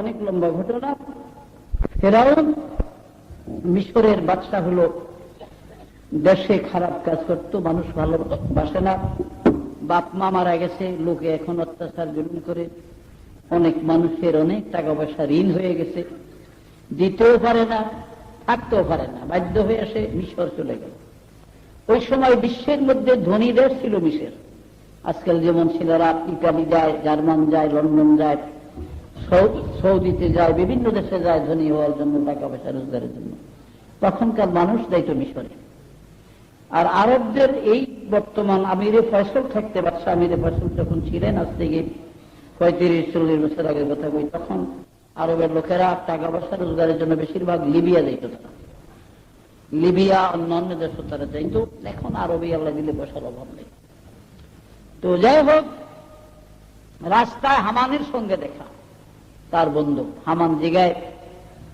অনেক লম্বা ঘটনা। ফেরাউন মিশরের বাদশা হলো, দেশে খারাপ কাজ করত, মানুষ ভালোবাসে না, বাপ মা মারা গেছে, লোকে এখন অত্যাচার জুলুম করে, অনেক মানুষের অনেক টাকা পয়সা ঋণ হয়ে গেছে, দিতেও পারে না, থাকতেও পারে না, বাধ্য হয়ে আসে মিশর চলে গেল। ওই সময় বিশ্বের মধ্যে ধনী দেশ ছিল মিশর। আজকাল যেমন ছেলেরা ইতালি যায়, জার্মান যায়, লন্ডন যায়, সৌদিতে যায়, বিভিন্ন দেশে যায় ধনী হওয়ার জন্য, টাকা পয়সা রোজগারের জন্য। তখনকার মানুষ যাইত মিশরে। আর আরবদের এই বর্তমান আমিরে ফয়সল থাকতে, বাদশাহ আমিরে ফয়সল যখন ছিলেন, আজ থেকে 35-40 বছর আগের কথা বই, তখন আরবের লোকেরা টাকা পয়সা রোজগারের জন্য বেশিরভাগ লিবিয়া যাইত। তারা লিবিয়া, অন্যান্য দেশও তারা যাইত। এখন আরবি আল্লাহ দিলে পয়সার অভাব নেই। তো যাই হোক, রাস্তায় হামানের সঙ্গে দেখা, তার বন্ধু হামান জিগায়,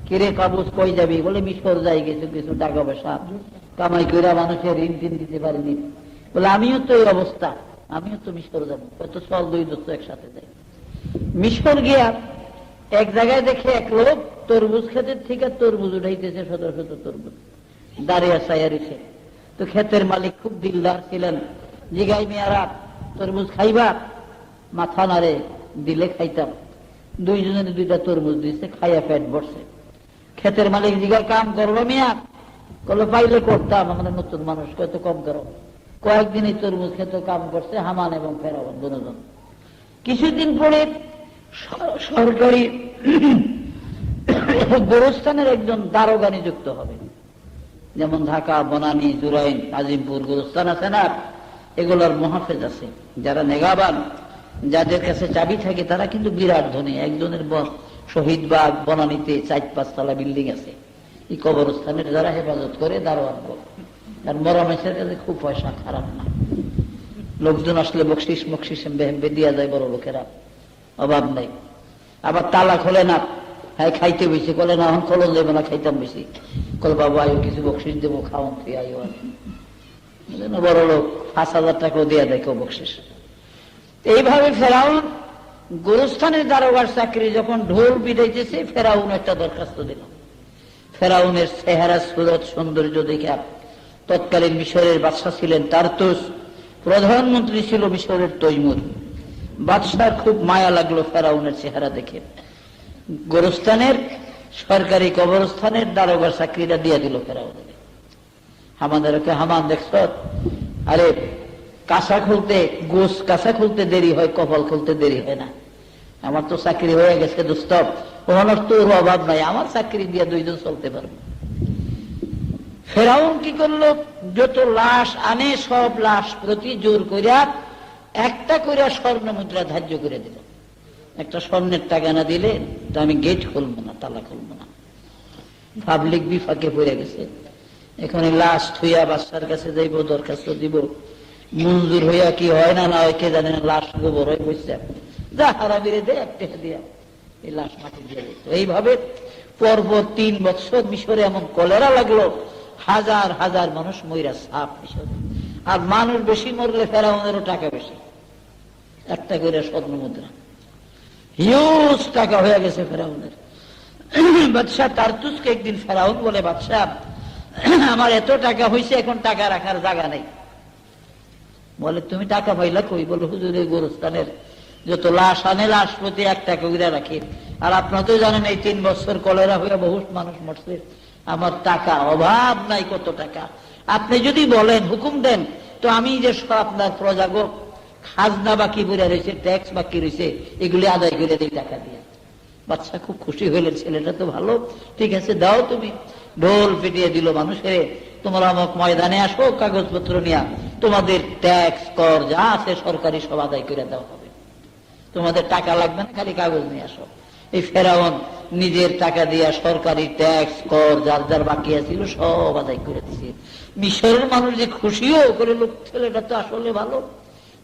কিরে কাবুস কই যাবি? বলে মিশর যাই, কিছু কিছু টাকা পয়সা কামাই করে মানুষের ঋণ টিন দিতে পারিনি। বলে আমিও তো এই অবস্থা, আমিও তো মিশর যাবো। হয়তো চল, দুই দোস্ত একসাথে যাই। মিশর গিয়া এক জায়গায় দেখে এক লোক তরমুজ ক্ষেতের থেকে তরমুজ উঠাইতেছে, শত শত তরমুজ দাঁড়িয়ে সাইয়ারিছে। তো ক্ষেতের মালিক খুব দিলদার ছিলেন, জিগাই মিয়ারা তরমুজ খাইবা? মাথা নাড়ে, দিলে খাইতাম। দুইজনের দুইটা তরমুজ দিচ্ছে, খাইয়া পেট ভরছে। ক্ষেতের মালিক জিগায়, কাম করবো মিয়া? কলে পাইলে করতাম, আমাদের নতুন মানুষ, কত কম করো। কয়েকদিন এই তরমুজ খেতে কাম করছে হামান এবং ফেরাউন দুজন। কিছুদিন পরে সরকারি গোরস্থানের একজন দারোগা নিযুক্ত হবে। যেমন ঢাকা, বনানী, জুরাইন, আজিমপুর গোরস্থান আছে না, এগুলোর মহাফেজ আছে, যারা নেগাবান, যাদের কাছে চাবি থাকে, তারা কিন্তু বিরাট ধনী। একজনের শহীদবাগ বনানীতে 4-5 তলা বিল্ডিং আছে। এই কবরস্থানের যারা হেফাজত করে, দারোয়ান করে। আর মরামেশের কাছে খুব পয়সা, খারাপ না। লোকজন আসলে বকশিস মকশিস হেম্বে দিয়া যায়, বড় লোকেরা, অভাব নাই। আবার তালা খোলে না, হ্যাঁ খাইতে বেশি, বলে না এখন খোলন দেবো না, খাইতাম বেশি। কল বাবু আয়ো, কিছু বকশিস দেবো, খাওয়ান তুই আয়ো। বড় লোক 5,000 টাকাও দিয়া দেয় কেউ বকশিস। এইভাবে ফেরাউন গোরস্থানের দারোগার চাকরি যখন ঢোল পিটাইতেছে, ফেরাউন একটা দরখাস্ত দিল। ফেরাউনের চেহারা, সুরত, সৌন্দর্য দেখে তৎকালীন মিশরের বাদশা ছিলেন তারতুস, প্রধানমন্ত্রী ছিল মিশরের তৈমুর। বাদশার খুব মায়া লাগলো ফেরাউনের চেহারা দেখে। গোরস্থানের সরকারি কবরস্থানের দারোগার চাকরিটা দিয়ে দিল ফেরাউনের। হামাদেরকে, হামান দেখছ, আরে কাঁচা খুলতে, গোস কাঁচা খুলতে দেরি হয়, কপাল খুলতে দেরি হয় না। আমার তো চাকরি হয়ে গেছে দোস্ত, ওনার তোর অভাব নাই, আমার চাকরি দিয়ে দুইজন চলতে পারবো। ফেরাউন কি করলো? যত লাশ আনে সব লাশ প্রতি জোর করিয়া একটা করিয়া স্বর্ণ মুদ্রা ধার্য করে দিল। একটা স্বর্ণের টাকা না দিলে তো আমি গেট খুলবো না, তালা খুলবো না। পাবলিক বিফাকে পড়ে গেছে। এখানে লাশ থুইয়া বাদশার কাছে যাইব, দরখাস্ত দিব, মঞ্জুর হইয়া কি হয় না না হয় কে জানে না, লাশ গোবর হয়ে বসছে, যা হারাবিরে দে একটা দিয়া এই লাশ মাটি দিয়ে দিত। এইভাবে পরপর 3 বছর মিশরে এমন কলেরা লাগলো, হাজার হাজার মানুষ মইরা সাপ মিশরে। আর মানুষ বেশি মরলে ফেরাউনেরও টাকা বেশি, একটা করে স্বর্ণ মুদ্রা, হিউজ টাকা হয়ে গেছে ফেরাউনের। বাদশাহ তারতুসকে একদিন ফেরাউন বলে, বাদশাহ আমার এত টাকা হয়েছে, এখন টাকা রাখার জায়গা নেই। বলে তুমি টাকা পাইলা কই? বলে হুজুরের গোরস্থানের যত লাশ আনে, লাশ প্রতি 1 টাকা করে রাখি। আর আপনারা তো জানেন এই 3 বছর কলেরা হয়ে বহুত মানুষ মরছে, আমার টাকা অভাব নাই, কত টাকা। আপনি যদি বলেন, হুকুম দেন, তো আমি যে আপনার প্রজাগো খাজনা বাকি করে রয়েছে, ট্যাক্স বাকি রয়েছে, এগুলি আদায় করে দিই টাকা দিয়ে। বাচ্চা খুব খুশি হইলেন, ছেলেটা তো ভালো, ঠিক আছে দাও তুমি। ঢোল পিটিয়ে দিল মানুষের, তোমরা আমাকে ময়দানে আসো, কাগজপত্র নিয়ে তোমাদের ট্যাক্স কর যা আছে সরকারি সব আদায় করে দেওয়া হবে, তোমাদের টাকা লাগবে না, খালি কাগজ নিয়ে আসো। এই ফেরাউন নিজের টাকা দিয়া সরকারি ট্যাক্স কর যার যার বাকি আছিল সব আদায় করে দিছে। মিশরের মানুষ যে খুশিও করে, লোক ছেলেটা তো আসলে ভালো,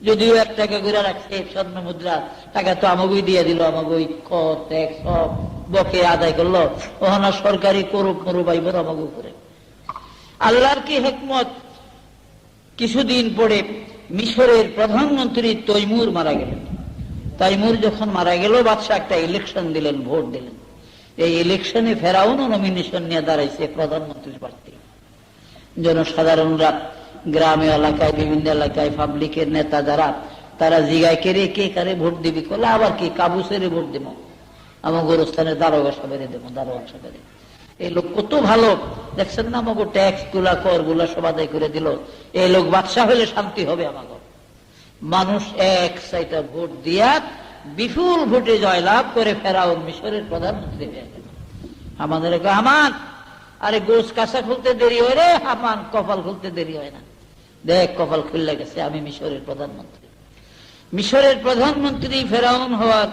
যদিও 1 টাকা করে রাখছে স্বর্ণ মুদ্রা, টাকা তো আমাকেই দিয়ে দিল, আমাকে কর ট্যাক্স সব বকে আদায় করলো। ওখানে সরকারি করুক মরু বাইবার আমাকে করে। আল্লাহর কি হিকমত, কিছুদিন পরে মিশরের প্রধানমন্ত্রী তৈমুর মারা গেলেন। তাইমুর যখন মারা গেল, বাদশাহ একটা ইলেকশন দিলেন, ভোট দিলেন। এই ইলেকশনে ফেরাউনও নমিনেশন নিয়ে দাঁড়াইছে প্রধানমন্ত্রীর প্রার্থী। জনসাধারণরা গ্রামে এলাকায়, বিভিন্ন এলাকায় পাবলিকের নেতা যারা, তারা জিগায় কে রে কে কারে ভোট দিবি, করলে আবার কি কাবুসেরে ভোট দেব, আমার গোরস্থানের দারোগা সাহেবের দেবো, দারোয়ান সাহেবের। এই লোক কত ভালো, দেখছেন না আমাকে ট্যাক্স গুলা কর গুলা সব আদায় করে দিল। এই লোক বাদশাহ হলে শান্তি হবে আমাকে। মানুষ এক সাইটা ভোট দিয়া বিপুল ভোটে জয়লাভ করে ফেরাউন মিশরের প্রধানমন্ত্রী হয়ে গেল। আমাদের হামান, আরে গোস কাঁচা খুলতে দেরি হয় রে হামান, কপাল খুলতে দেরি হয় না, দেখ কপাল খুললে গেছে, আমি মিশরের প্রধানমন্ত্রী। মিশরের প্রধানমন্ত্রী ফেরাউন হওয়ার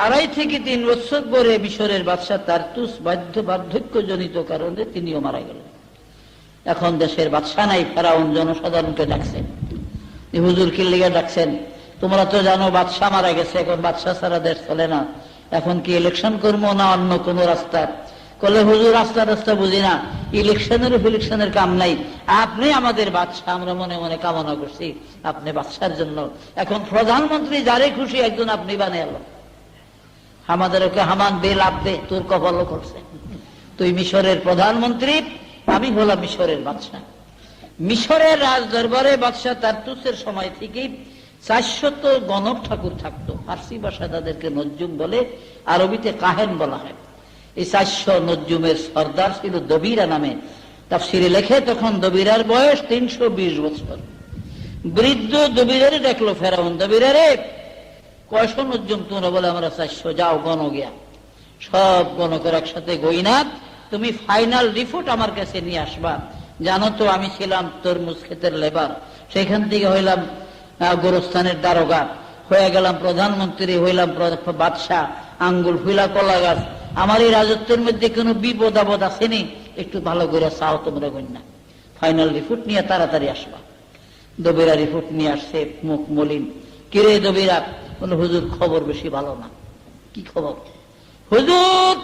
2.5 থেকে 3 বছর পরে মিশরের বাদশাহ তারতুস বার্ধক্য জনিত কারণে তিনিও মারা গেলেন। এখন দেশের বাদশাহ নাই, ফেরাউন জনসাধারণকে ডাকছেন, হুজুর কি লিগে ডাকছেন? তোমরা তো জানো বাদশাহ মারা গেছে, এখন বাদশাহ ছাড়া দেশ চলে না, এখন কি ইলেকশন করবো না অন্য কোন রাস্তা? বলে হুজুর রাস্তা বুঝি না, ইলেকশনের কাম নাই, আপনি আমাদের বাদশাহ, আমরা মনে মনে কামনা করছি আপনি বাদশার জন্য, এখন প্রধানমন্ত্রী যারে খুশি একজন আপনি বানিয়ে এলো। আমাদের ওকে হামান দে, লাভ দে, তোর কপালও করছে, তুই মিশরের প্রধানমন্ত্রী, আমি হলাম মিশরের বাদশাহ। মিশরের রাজ দরবারে বাদশাহ তারতুসের সময় থেকে 400 গণক ঠাকুর থাকতো। ফার্সি ভাষায় তাদেরকে নজ্জুম বলে, আরবিতে কাহেন বলা হয়। এই 400 নজ্জুমের সর্দার ছিল দবিরা নামে। তাফসিরে লেখে তখন দবিরার বয়স 320 বছর। বৃদ্ধ দবিরারে দেখলো ফেরাউন, দবিরারে কয়শো নজ্জুম? তোমরা বলে আমরা 400। যাও গণ গিয়া, সব গণকের একসাথে গইনা তুমি ফাইনাল রিপোর্ট আমার কাছে নিয়ে আসবা। জানো তো আমি ছিলাম তরমুজ ক্ষেতের লেবার, সেখান থেকে হইলাম গোরস্থানের দারোগা, হয়ে গেলাম প্রধানমন্ত্রী, হইলাম বাদশাহ, আঙ্গুল ফুলা কলা গাছ। আমার এই রাজত্বের মধ্যে কোনো বিপদ আপদ আসেনি, একটু ভালো করে চাও তোমরা গণ্যা। ফাইনাল রিপোর্ট নিয়ে তাড়াতাড়ি আসবা। দবিরা রিপোর্ট নিয়ে আসছে, মুখ মলিন। কিরে দবিরা? বলে হুজুর খবর বেশি ভালো না। কি খবর? হুজুর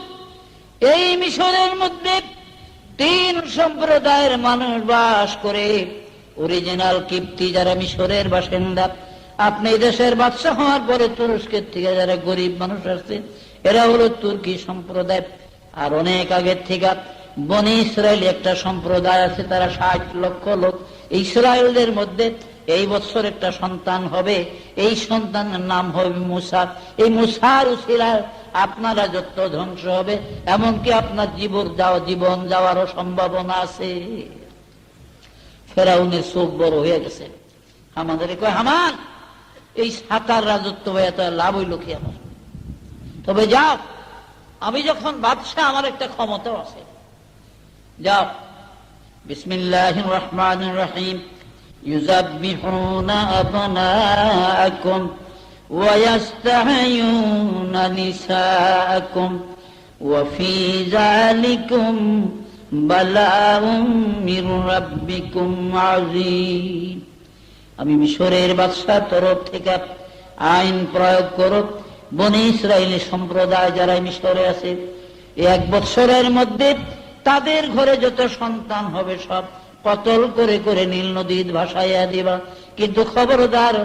এই মিশরের মধ্যে 3 সম্প্রদায়ের মানুষ বাস করে, অরিজিনাল কিপ্তি যারা মিশরের বাসিন্দা। আপনি দেশের বাদশাহ হওয়ার পরে তুরস্কের থেকে যারা গরিব মানুষ আসছে, এরা হলো তুর্কি সম্প্রদায়। আর অনেক আগের থেকে বনি ইসরায়েল একটা সম্প্রদায় আছে, তারা 60 লক্ষ লোক। ইসরায়েলদের মধ্যে এই বছর একটা সন্তান হবে, এই সন্তানের নাম হবে মুসা। এই মুসার উসিলায় আপনারা যত ধ্বংস হবে, এমনকি আপনার জীবন যাওয়ারও সম্ভাবনা আছে। ফেরাউনের চোখ বড় হয়ে গেছে। আমাদের কয় হামান, এই সাতার রাজত্ব হয়ে তো লাভ হইল কি আমার? তবে যাও, আমি যখন বাদশাহ আমার একটা ক্ষমতাও আছে। যাও, বিসমিল্লাহির রহমানির রহিম। ইউযাব্বিহুনা আবনাআকুম ওয়া ইস্তাহয়ুনা নিসাআকুম ওয়া ফি যালিকুম বালাউম মির রাব্বিকুম আযীম। আমি মিশরের বাদশার তরফ থেকে আইন প্রয়োগ করব, বনি ইসরায়েলি সম্প্রদায় যারা মিশরে আছে, 1 বছরের মধ্যে তাদের ঘরে যত সন্তান হবে সব কতল করে করে নীল নদীর ভাসাইয়া দিবা। কিন্তু খবরদার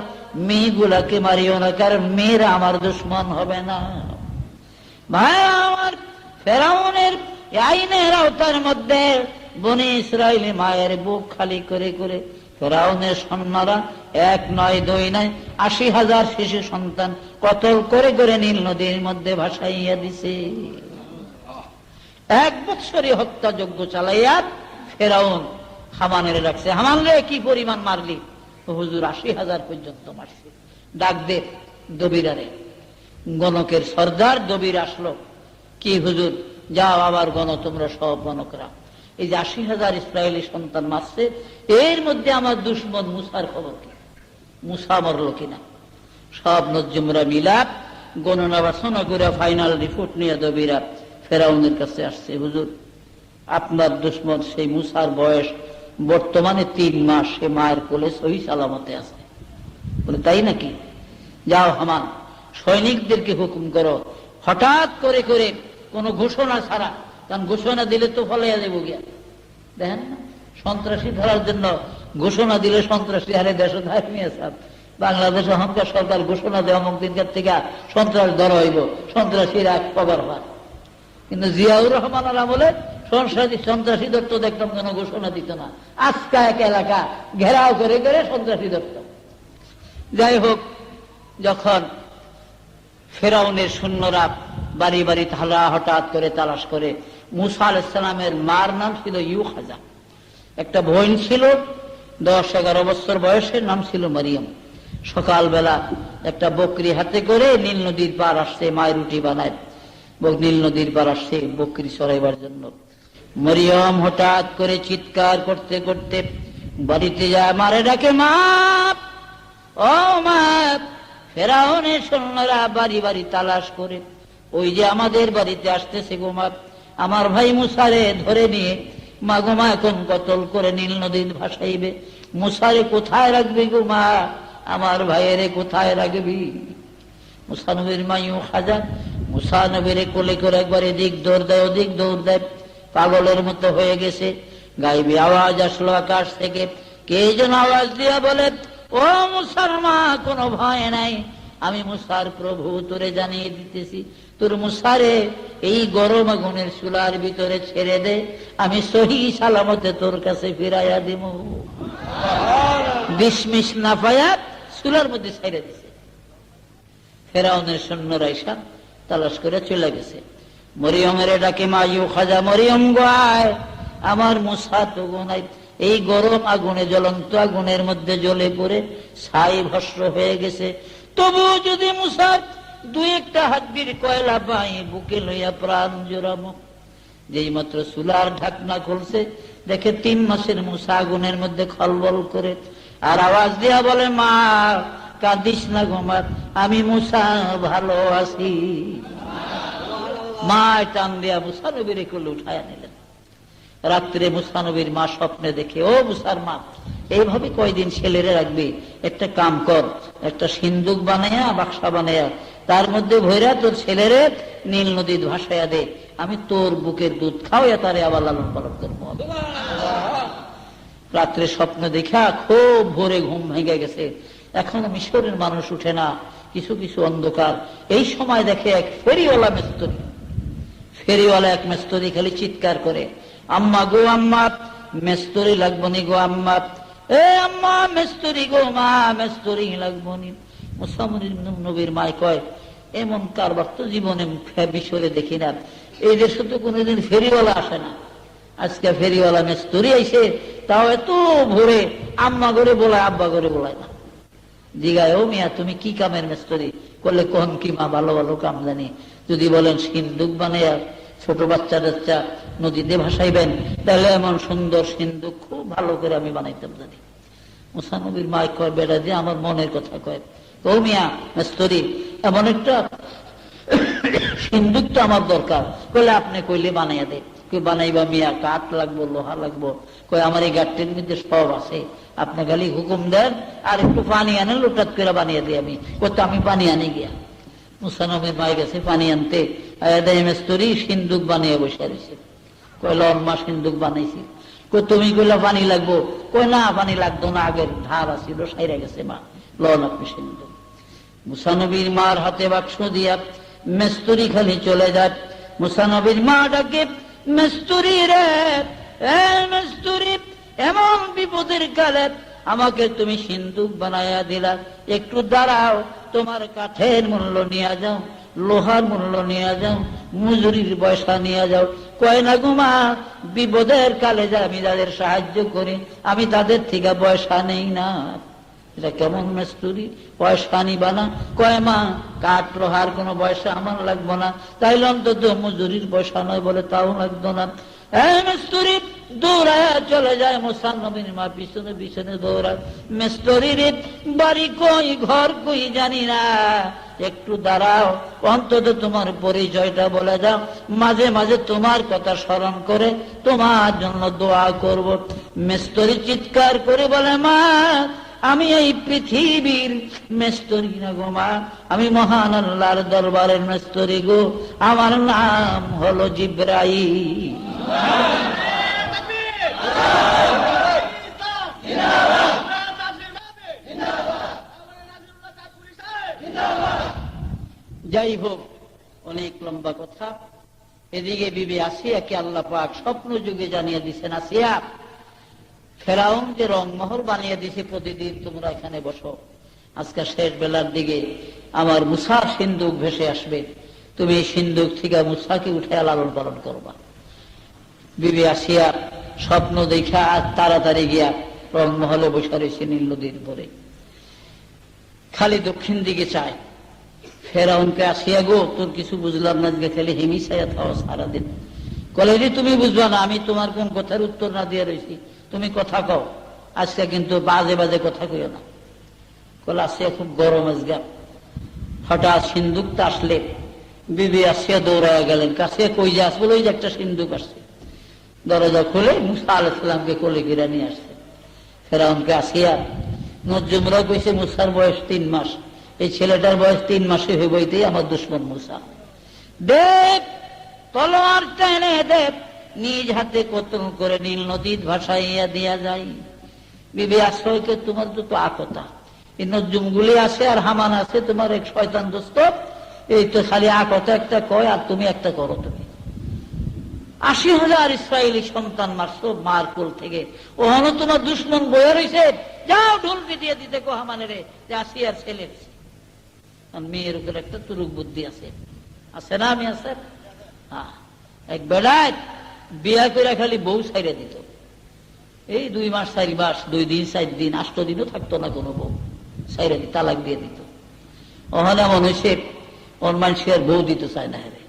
মেয়েগুলাকে মারিও না, কারণ মেয়েরা আমার দুশ্মন হবে না। ভাই আমার, ফেরাউনের আইনের আওতার মধ্যে বনি ইসরায়েলি মায়ের বুক খালি করে করে ফেরাউনের সৈন্যরা 1 নয় 2 নয় 80,000 শিশু সন্তান কতল করে করে নীল নদীর মধ্যে ভাসাইয়া দিছে। 1 বছরই হত্যাযজ্ঞ চালাইয়া ফেরাউন হামানের রাখছে। হামান রে কি পরিমাণ মারলি? হুজুর 80,000 পর্যন্ত মারছে। ডাক দে দবিরারে। গণকের সর্দার দবির আসলো, কি হুজুর? যাও আবার গণ, তোমরা সব গণকরা এই যে 80,000 ইসরায়েলি সন্তান মারছে, এর মধ্যে আমার দুশ্মন মুসার খবর কি? মুসা মরল কিনা? সব নজ্জুমরা মিলাপ গণনা বাসনা করে ফাইনাল রিপোর্ট নিয়ে দবিরা ফেরাউনের কাছে আসছে। হুজুর, আপনার দুশ্মন সেই মুসার বয়স বর্তমানে 3 মাস, সে মায়ের কোলে সহি সালামতে আছে। বলে তাই নাকি? যাও হামান, সৈনিকদেরকে হুকুম করো, হঠাৎ করে করে কোন ঘোষণা ছাড়া, কারণ ঘোষণা দিলে তো ফলাইয়া দেবো গিয়া। দেখেন না, সন্ত্রাসী ধরার জন্য ঘোষণা দিলে সন্ত্রাসী হারে দেশ ধার নিয়ে সাপ, বাংলাদেশ অহংকার সরকার ঘোষণা দেয় অমুক দিনকার থেকে সন্ত্রাস ধরা হইব, সন্ত্রাসীরা কভার হয়। কিন্তু জিয়াউর রহমানের আমলে সন্ত্রাসী ধরত দেখতাম, কোনো ঘোষণা দিত না। আজকা এক এলাকা ঘেরাও করে করে সন্ত্রাসী ধরত। যাই হোক, যখন ফেরাউনের সৈন্যরা বাড়ি বাড়ি হঠাৎ করে তালাশ করে, মুসা আলাইহিস সালামের মার নাম ছিল ইউহাজা, একটা বোন ছিল 10-11 বছর বয়সে, নাম ছিল মারিয়াম। সকালবেলা একটা বকরি হাতে করে নীল নদীর পার আসছে, মায়ের রুটি বানায়, নীল নদীর পার আসছে বকরি চড়াইবার জন্য। মরিয়ম হঠাৎ করে চিৎকার করতে করতে বাড়িতে যায়, মারে ডাকে, মা ও মা। ফেরাউনের সৈন্যরা বাড়ি বাড়ি তালাশ করে, ওই যে আমাদের বাড়িতে আসতেছে গো মা, আমার ভাই মুসারে ধরে নিয়ে মা গো মা এখন কতল করে নীল নদীর ভাসাইবে। মুসারে কোথায় রাখবি গো মা, আমার ভাইয়েরে কোথায় রাখবি? মুসা নবীর মা ইউহাজা মুসা নবীরে কোলে করে একবার এদিক দৌড় দেয় ওদিক দৌড় দেয়, পাগলের মতো হয়ে গেছে। গাইবে আওয়াজ আসলো আকাশ থেকে, কে যেন আওয়াজ দিয়া বলে, ও মুসার মা, কোনো ভয় নাই, আমি মুসার প্রভু, তোরে জানিয়ে দিতেছি, তোর মুসারে এই গরম আগুনের চুলার ভিতরে ছেড়ে দে, আমি সহি সালামতে তোর কাছে ফিরাইয়া দিব। বিশমিশ না পায়া চুলার মধ্যে ছেড়ে দিছে। ফেরাউনের সৈন্যরা এসে তালাশ করে চলে গেছে। মরিয়মের ডাকে, মা ইউহাজা, মরিয়ম গায়, আমার মুসা তো গোনাই, এই গরম আগুনে, জ্বলন্ত আগুনের মধ্যে জ্বলে পড়ে ছাই ভস্ম হয়ে গেছে। তবু যদি মুসার 2-1টা হাড্ডির কয়লা পাই, বুকে লইয়া প্রাণ জোড়ামো। যেই মাত্র চুলার ঢাকনা খুলছে, দেখে 3 মাসের মুসা আগুনের মধ্যে খলবল করে, আর আওয়াজ দিয়া বলে, মা কাঁদিস না গো মা, আমি মুসা ভালো আছি। মা টান দিয়া মুসা নবীর কোলে উঠাইয়া নিলেন। রাত্রে মুসা নবীর মা স্বপ্নে দেখে, ও মুসার মা, এইভাবে কয়দিন ছেলেরে রাখবি, একটা কাম কর, একটা সিন্দুক বানাইয়া বাক্সা বানাইয়া তার মধ্যে ভৈরা তোর ছেলেরে নীল নদীর ভাসাইয়া দে, আমি তোর বুকের দুধ খাওয়া তারে আবার লালন পালন করবো। রাত্রে স্বপ্ন দেখা খুব ভোরে ঘুম ভেঙে গেছে। এখনো মিশরের মানুষ উঠে না, কিছু কিছু অন্ধকার। এই সময় দেখে এক ফেরিওয়ালা মেস্তরি, ফেরিওয়ালা এক মেস্তরি খালি চিৎকার করে, আম্মা গো আম্মা, মেস্তরি লাগবো নি গো আম্মা, এ আম্মা মেস্তরি গো মা, মেস্তরি লাগবো নি। মুসা নবীর মাই কয়, এমন কারবার তো জীবনে মিশরে দেখি না, এই দেশে তো কোনোদিন ফেরিওয়ালা আসে না, আজকে ফেরিওয়ালা মেস্তরি আইসে, তাও এত ভোরে আম্মা করে বলায়, আব্বা করে বলায় না। জিগায়, ও মিয়া তুমি কি কামের মেস্তরি? করলে কোন কি মা, ভালো ভালো কাম জানি। যদি বলেন সিন্দুক বানাইয়া ছোট বাচ্চা টাচ্চা নদীতে ভাসাইবেন, তাহলে এমন সুন্দর সিন্দুক খুব ভালো করে আমি বানাইতাম জানি। মুসা নবীর মা কয়, বেড়া দিয়ে আমার মনের কথা কয়, ও মিয়া মেস্তরি, এমন একটা সিন্দুক তো আমার দরকার। কইলে আপনি কইলে বানাইয়া দে। কই বানাইবা মিয়া, কাঠ লাগবো, লোহা লাগবো। কই আমার এই গাঠটির মধ্যে সব আছে, আপনি খালি হুকুম দেন, আর একটু পানি আনে, লোটাত করে বানিয়ে দিই আমি। কত আমি পানি আনি গিয়া। মুসা নবীর মা গেছে পানি আনতে, মেস্তরি সিন্দুক বানিয়ে বসে রয়েছে। কইল মা সিন্দুক বানাইছি। কই তুমি কইলা পানি লাগবো? কই না পানি লাগতো না, আগের ধার আসিল সাইরা গেছে মা, লন আপনি সিন্দুক। মুসা নবীর মার হাতে বাক্স দিয়া মেস্তরি খালি চলে যায়। মুসা নবীর মা ডাকে, মেস্তরি রে, এ মেস্তরি, এমন বিপদের কালে আমাকে তুমি সিন্দুক বানাইয়া দিলা, একটু দাঁড়াও, তোমার কাঠের মূল্য নিয়ে যাও, লোহার মূল্য নিয়ে যাও, মজুরির পয়সা নিয়ে যাও। কয় না গুমা, বিপদের কালে যা আমি যাদের সাহায্য করি, আমি তাদের থেকে পয়সা নেই না। এটা কেমন মেস্তরি, পয়সা নিবা না? কয় মা, কাঠ লোহার কোনো পয়সা আমার লাগবো না, তাইলে অন্তত মজুরির পয়সা নয় বলে তাও লাগতো না। মেস্তরি দৌড়ায় চলে যায়, মুসা নবীর মা পিছনে পিছনে দৌড়ায়। মেস্তরির বাড়ি কই, ঘর কই জানি না, একটু দাঁড়াও, অন্তত তোমার পরিচয়টা বলে যাও, মাঝে মাঝে তোমার কথা স্মরণ করে তোমার জন্য দোয়া করব। মেস্তরি চিৎকার করে বলে, মা আমি এই পৃথিবীর মেস্তরি না গো মা, আমি মহান আল্লাহর দরবারের মেস্তরি গো, আমার নাম হলো জিব্রাইল। যাই হোক, অনেক লম্বা কথা। এদিকে বিবি আসিয়াকে আল্লাহ পাক স্বপ্ন যুগে জানিয়ে দিচ্ছেন, আসিয়া, ফেরাউন যে রংমহল বানিয়ে দিছে, প্রতিদিন তোমরা এখানে বসো, আজকে শেষ বেলার দিকে আমার মুসার সিন্দুক ভেসে আসবে, তুমি এই সিন্দুক থেকে মুসাকে উঠে লালন পালন করবা। বিবি আসিয়া স্বপ্ন দেখা তাড়াতাড়ি গিয়া রংমহলে বসে রয়েছে নীল নদীর পরে, খালি দক্ষিণ দিকে চায়। ফেরাউনকে, আসিয়া গো, তোর কিছু বুঝলাম না, খালি হেমিসায়া থাও সারাদিন। কলেজি তুমি বুঝবা না, আমি তোমার কোন কথার উত্তর না দিয়ে রয়েছি, তুমি কথা কও, আজকে কিন্তু বাজে বাজে কথা কইও না। কলে আসিয়া খুব গরম আজগা। হঠাৎ সিন্দুকটা আসলে বিবি আসিয়া দৌড়ায় গেলেন, কাছে কই যে আসবো, ওই যে একটা সিন্দুক আসছে। দরজা খুলে মুসা আলাইহিস সালামকে কোলে গিরা নিয়ে আসছে। ফেরাউনকে আসিয়া, নজরুলরা কইছে মুসার বয়স 3 মাস, এই ছেলেটার বয়স 3 মাসে হইবইতেই আমার দুশ্মন মুসা। দেব তলোয়ারটা এনে দেব, নিজ হাতে কতল করে নীল নদীর ভাসাইয়া দিয়া যায়। বিবি আশ্রয়কে, তোমার তো আকতা, এই নজরুমগুলি আছে আর হামান আছে, তোমার এক শয়তান দোস্ত, এই তো খালি আকতা একটা কয় আর তুমি একটা করো। তুমি 80,000 ইসরায়েলি সন্তান মারছো মার কোল থেকে, ওখানে তোমার দুশ্মন বয়ে রয়েছে, যাও ঢোল পিটিয়ে দিতে কো হামানেরে যে আসিয়ার ছেলে। মেয়ের উপর একটা তুরুক বুদ্ধি আছে, আছে না? আমি আছে, এক বেড়ায় বিয়া করে খালি বউ ছাইড়ে দিত, এই 2 মাস 4 মাস, 2 দিন 4 দিন 8 দিনও থাকতো না কোনো বউ, ছাইড়ে দিত, তালাক দিয়ে দিত। ওখানে এমন হয়েছে ওর মানুষের বউ দিতে চায় না। হেরে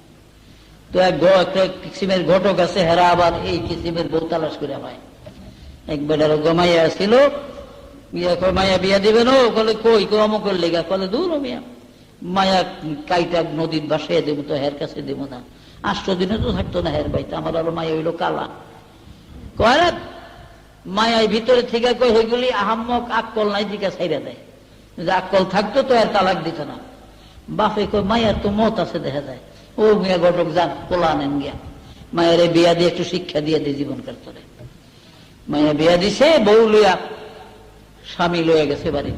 তো একটা কিসিমের ঘটক আছে, হেরা আবার এই কিসিমের বউ তালাশ করে পায়। এক বেটার গমাইয়া ছিল, মায়া বিয়া দিবে না, বলে কই অমুক লেগা, বলে দূর মিয়া, মায়া কাইটা নদীর বাসায় দেবো তো, হের কাছে দেবো না, 8 দিনে তো থাকতো না হের বাইতে, আমার আরো মায়া হইলো কালা। কয় মায়ায় ভিতরে থেকে কই সেগুলি আহাম্মক আক্কল নাই দিকে ছাইড়া দেয়, যদি আক্কল থাকতো তো আর তালাক দিত না। বাপে কই মায়ার তো মত আছে দেখা যায়, ও মিয়া ঘটক যান পোলা আনেন গিয়া, মায়ের বিয়া দিয়ে একটু শিক্ষা দিয়ে দিয়ে জীবন কাটতরে। মায়া বিয়া দিছে, বউ লইয়া স্বামী লইয়া গেছে বাড়ি।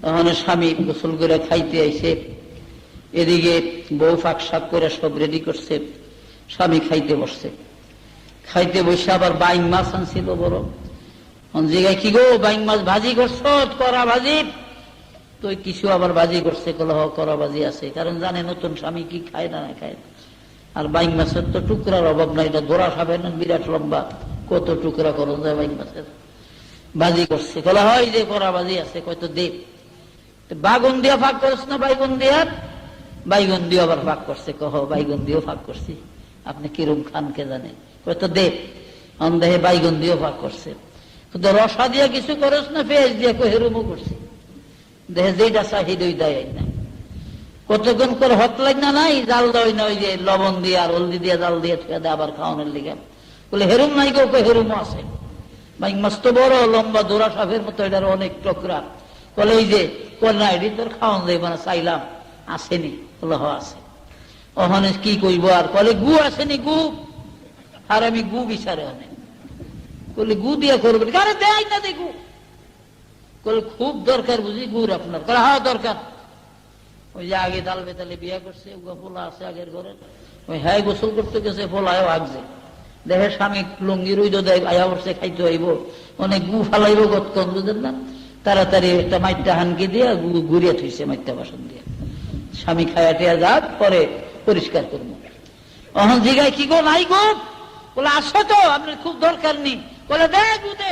তখন স্বামী গোসল করে খাইতে আইছে, এদিকে বউ ফাঁক শাক করে সব রেডি করছে, স্বামী খাইতে বসছে। খাইতে বসে আবার বাইং মাছ আনছিল বড়, জিগায় কি গো বাইং মাছ ভাজি করছ? করা ভাজি। তো কিছু আবার ভাজি করছে, কলহ করা ভাজি আছে, কারণ জানে নতুন স্বামী কি খায় না খায়। আর বাইং মাছের তো টুকরার অভাব নাই, এটা গোড়া খাবেন বিরাট লম্বা, কত টুকরা করো যায় বাইং মাছের। ভাজি করছে, কলা হয় যে করা ভাজি আছে, কয়তো দেব বাগুন দিয়া ফাঁক করছ না বাইগুন দিয়া? বাইগুন দিয়ে আবার ফাঁক করছে, কহ বাইগুন দিয়েও ফাঁক করছি, আপনি কিরম খান কে জানে, কয়তো দেব দেহে বাইগুন দিয়েও ফাঁক করছে। কিন্তু রসা দিয়া কিছু করস না, পেঁয়াজ দিয়া কহেরুমও করছি, দেহে যেটা চাহিদ ওই দেয় না। কতক্ষণ করে হক লাগ না নাই, জাল দেয় না, ওই যে লবণ দিয়ে আর হলদি দিয়ে জাল দিয়ে থুয়ে দেয় আবার খাওয়ানোর লিগে। বলে হেরুম নাই গো, হেরুমও আছে। ভাই মস্ত বড় লম্বা দোরা সাপের মতো, এটার অনেক টকরা। বলে এই যে কন্যা এটি তোর খাওয়ান যাইব না, চাইলাম আসেনি, বলে হ আছে। ওখানে কি কইব আর, বলে গু আসেনি গু, আর আমি গু বিচারে অনেক, বলে গু দিয়া করবো, আরে দেয় না দে গু, বলে খুব দরকার বুঝি গুড় আপনার? হ্যাঁ দরকার। ওই যে আগে দাল বেতালে বিয়া করছে, ফোলা আছে আগের ঘরে, ওই হ্যাঁ গোসল করতে গেছে, ফোলায়ও আগছে, দেখে স্বামী লুঙ্গি রুইদ দেয়, আয়া উঠছে খাইতে হইব, অনেক গু ফালাইব গতক্ষণ, বুঝলেন না? তাড়াতাড়ি একটা মাইটটা হানকি দিয়ে ঘুরিয়ে থইছে, মাইটটা বাসন দিয়ে, স্বামী খায়া টিয়া যাক, পরে পরিষ্কার করবো। অহন জিগায় কি গো নাই গো? বলে আসো তো, আপনার খুব দরকার নেই। বলে দে গু দে,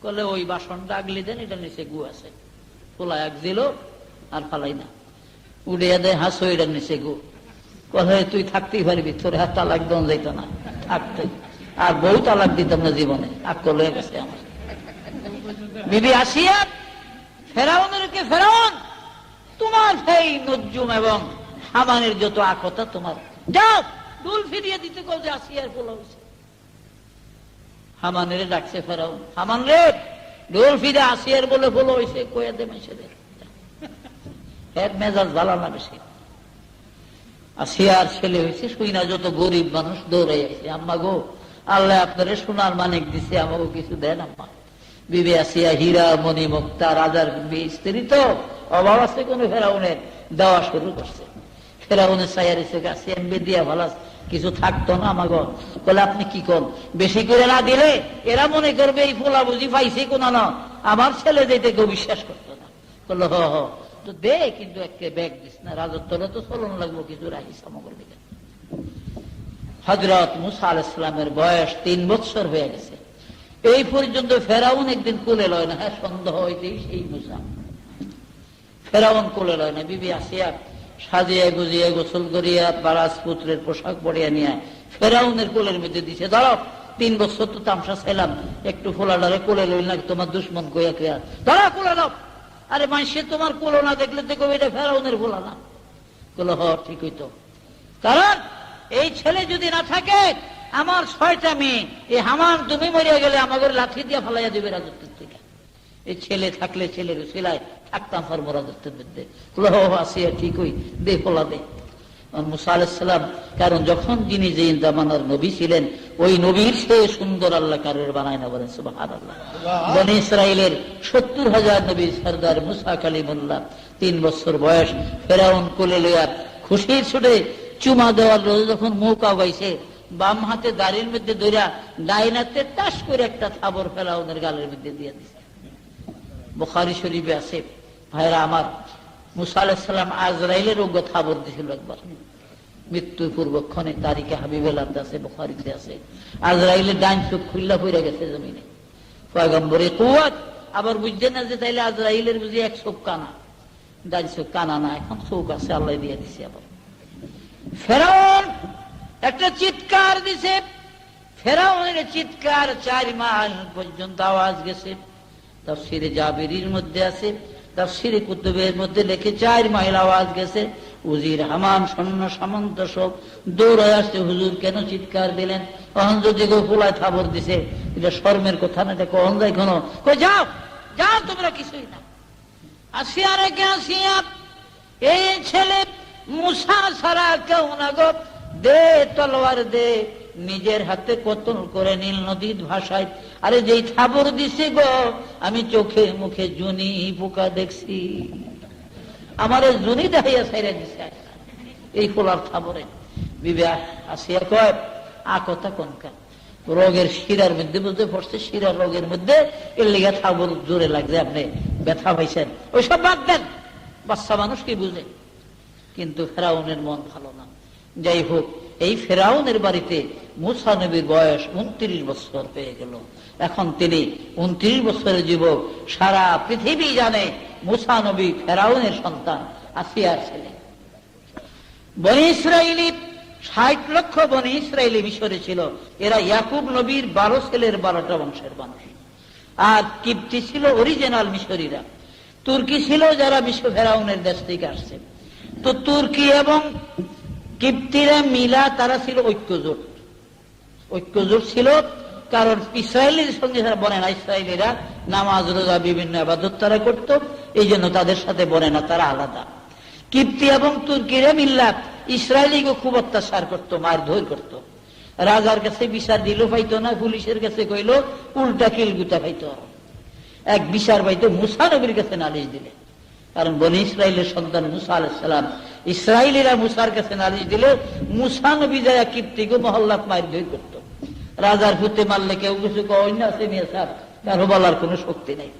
বলে ওই বাসনটা আগলি দেন, এটা নিচে গু আছে, পোলা এক দিল আর ফালাই না, উড়িয়া দেয় হাসো, এটার নিচে গু। বলে তুই থাকতেই পারবি, তোর হাত তালাক দন যাইত না, থাকতে আর বউ তালাক দিতাম না জীবনে, আকল হয়ে গেছে আমার। বিবি আসিয়া ফেরাউনের কে, ফেরাউন তোমার সেই নজ্জুম এবং হামানের যত আকতা তোমার, যাও ডুল ফিরিয়ে দিতে কল যে আসিয়ার পোলা হয়েছে। হামানের ডাকছে ফেরাউন, হামান রে ডোল ফিরে আসিয়ার বলে বলো হয়েছে, কয়ে দে মেসে দে, এক মেজাজ জ্বালা না বেশি। আসিয়ার ছেলে হয়েছে, শুই না যত গরিব মানুষ দৌড়ে আছে, আম্মা গো আল্লাহ আপনারে সোনার মানিক দিছে, আমাকে কিছু দেন আম্মা। বিবি আসিয়া হীরা মণি মুক্তা রাজার স্ত্রী, তো অভাব আছে কোন ফেরাউনের? দেওয়া শুরু করছে। ফেরাউনের সায়ারিসে গাছে এমবি দিয়া ভালো কিছু থাকতো না আমাগো। বলে আপনি কি করেন, বেশি করে না দিলে এরা মনে করবে এই ফোলা বুঝি পাইছে কোন না, আমার ছেলে যেতে কেউ বিশ্বাস করতো না। বললো হ হ তো দে, কিন্তু একে ব্যাগ দিস না, রাজত্বটা তো চলন লাগবো, কিছু রাখিস আমাগর দিকে। হযরত মুসা আলাইহিস সালামের বয়স 3 বছর হয়ে গেছে। এই পর্যন্ত ফেরাউন একদিন কোলে লয় না। হ্যাঁ, সন্দেহ হইতেই সেই মুসা। ফেরাউন কোলে লয় না। বিবি আসিয়া সাজিয়ে গুজিয়ে গোসল করিয়া বারাস পুত্রের পোশাক পরিয়া নিয়ে ফেরাউনের কোলের মধ্যে দিছে। দাঁড়াও, 3 বছর তো তামসা ছিলাম, একটু ফোলাডারে কোলে লইল না, তোমার দুশ্মন কইয়া কইয়া দাঁড়া কোলে দাও। আরে মানুষে তোমার কোলো না দেখলে দেখো এটা ফেরাউনের কোলা না। বলো হ ঠিক হইতো, কারণ এই ছেলে যদি না থাকে আমার 6টা মেয়ে, এই হামান তুমি মরিয়া গেলে আমাদের লাঠি দিয়ে ফালাইয়া দিবে রাজত্বের থেকে। এই ছেলে থাকলে ছেলের সিলাই থাকতাম পারবো রাজত্বের মধ্যে। আসিয়া ঠিক হই দে ফোলা দে। মুসা আলাইহিস সালাম, কারণ যখন যিনি যে জামানার নবী ছিলেন ওই নবীর সে সুন্দর আল্লাহ কারোর বানায় না, বলেন সুবহানাল্লাহ। বনী ইসরাইলের 70,000 নবীর সরদার মুসা কালিমুল্লাহ 3 বছর বয়স, ফেরাউন কোলে লইয়া খুশির ছুটে চুমা দেওয়ার যখন মুখ আগাইছে, বাম হাতে দাড়ির মধ্যে ধরিয়া ডাইন হাতে টাস করে একটা থাবর ফেরাউনের গালের মধ্যে দিয়ে দিছে। বুখারী শরীফে আছে, ভাইরা আমার, মুসা আলাইহিস সালাম আজরাইলের রোগ থাবর দিছিল একবার মৃত্যুর পূর্বক্ষণে। তারিখে হাবিবুল্লাহ আছে, বুখারীতে আছে। আজরাইলের ডাইন চোখ খুললা পড়ে গেছে জমিনে। পয়গম্বরের কুওয়াত। আবার বুঝছেন না যে তাইলে আজরাইলের বুঝি এক চোখ কানা, ডাইন চোখ কানা না, এখন চোখ আছে, আল্লাহ দিয়ে দিছে। আবার ফেরাউন একটা চিৎকার দিছে। ফেরাউনের চিৎকার 4 মাইল পর্যন্ত আওয়াজ গেছে। তাফসীরে জাবিরির মধ্যে আছে, তাফসীরে কুতুবের মধ্যে লেখে 4 মাইল আওয়াজ গেছে। উজির হামান সৈন্য সামন্ত সব দৌড়ায় আসছে, হুজুর কেন চিৎকার দিলেন? অহন যদি কেউ পোলায় থাবর দিছে, এটা শর্মের কথা না, এটা কখন যায় কোনো? কই যাও যাও, তোমরা কিছুই না। আসিয়া রেখে আসিয়া এই ছেলে মুসা ছাড়া কেউ না গো, দে তলোয়ার দে, নিজের হাতে কতল করে নীল নদীর ভাষায়। আরে যেই থাবর দিছে গো, আমি চোখে মুখে জুনি পোকা দেখছি, আমার জুনি দেখাইয়া ছাইরা দিছে এই খোলার থাবরে। বিবাহ আসিয়া কয় আ কথা কোনকা রোগের শিরার মধ্যে বুঝতে পড়ছে, শিরার রোগের মধ্যে এর লিগা থাবর জোরে লাগছে, আপনি ব্যথা পাইছেন, ওইসব বাদ দেন, বাচ্চা মানুষ কি বুঝে। কিন্তু ফেরাউনের মন ভালো না। যাই হোক, এই ফেরাউনের বাড়িতে মুসা নবীর বয়স 29 বছর হয়ে গেল। এখন তিনি 29 বছরের যুবক। সারা পৃথিবী জানে মুসা নবী ফেরাউনের সন্তান, আসিয়ার ছেলে। বনী ইসরাইলি 60 লক্ষ বনী ইসরাইলি মিশরে ছিল। এরা ইয়াকুব নবীর 12 ছেলের 12টা বংশের মানুষ। আর কিপ্তি ছিল অরিজিনাল মিশরীরা। তুর্কি ছিল যারা বিশ্ব ফেরাউনের দেশ থেকে আসছে। তো তুর্কি এবং কিপ্তিরা মিলা তারা ছিল ঐক্যজোট। ঐক্যজোট ছিল কারণ ইসরায়েলের সঙ্গে তারা বনে না। ইসরায়েলিরা নামাজ রোজা বিভিন্ন ইবাদত তারা করত, এই জন্য তাদের সাথে বনে না, তারা আলাদা। কিপ্তি এবং তুর্কিরা মিল্লা ইসরায়েলিকে খুব অত্যাচার করত, মারধর করত। রাজার কাছে বিচার দিল পাইতো না, পুলিশের কাছে কইল উল্টা কিলগুতা পাইতো। এক বিচার পাইতো মুসা নবীর কাছে নালিশ দিলে, কারণ বনী ইসরায়েলের সন্তান মুসা আলাইহিস সালাম। ইসরায়েলিরা মুসার কাছে নালিশ দিলে মুসা নবী যায় কিপ্তিকে মহল্লাত মারধর করত। রাজার ভূতে মারলে কেউ কিছু কয় না, আছে মিয়া সাহেব, কারো বলার কোন শক্তি নেই।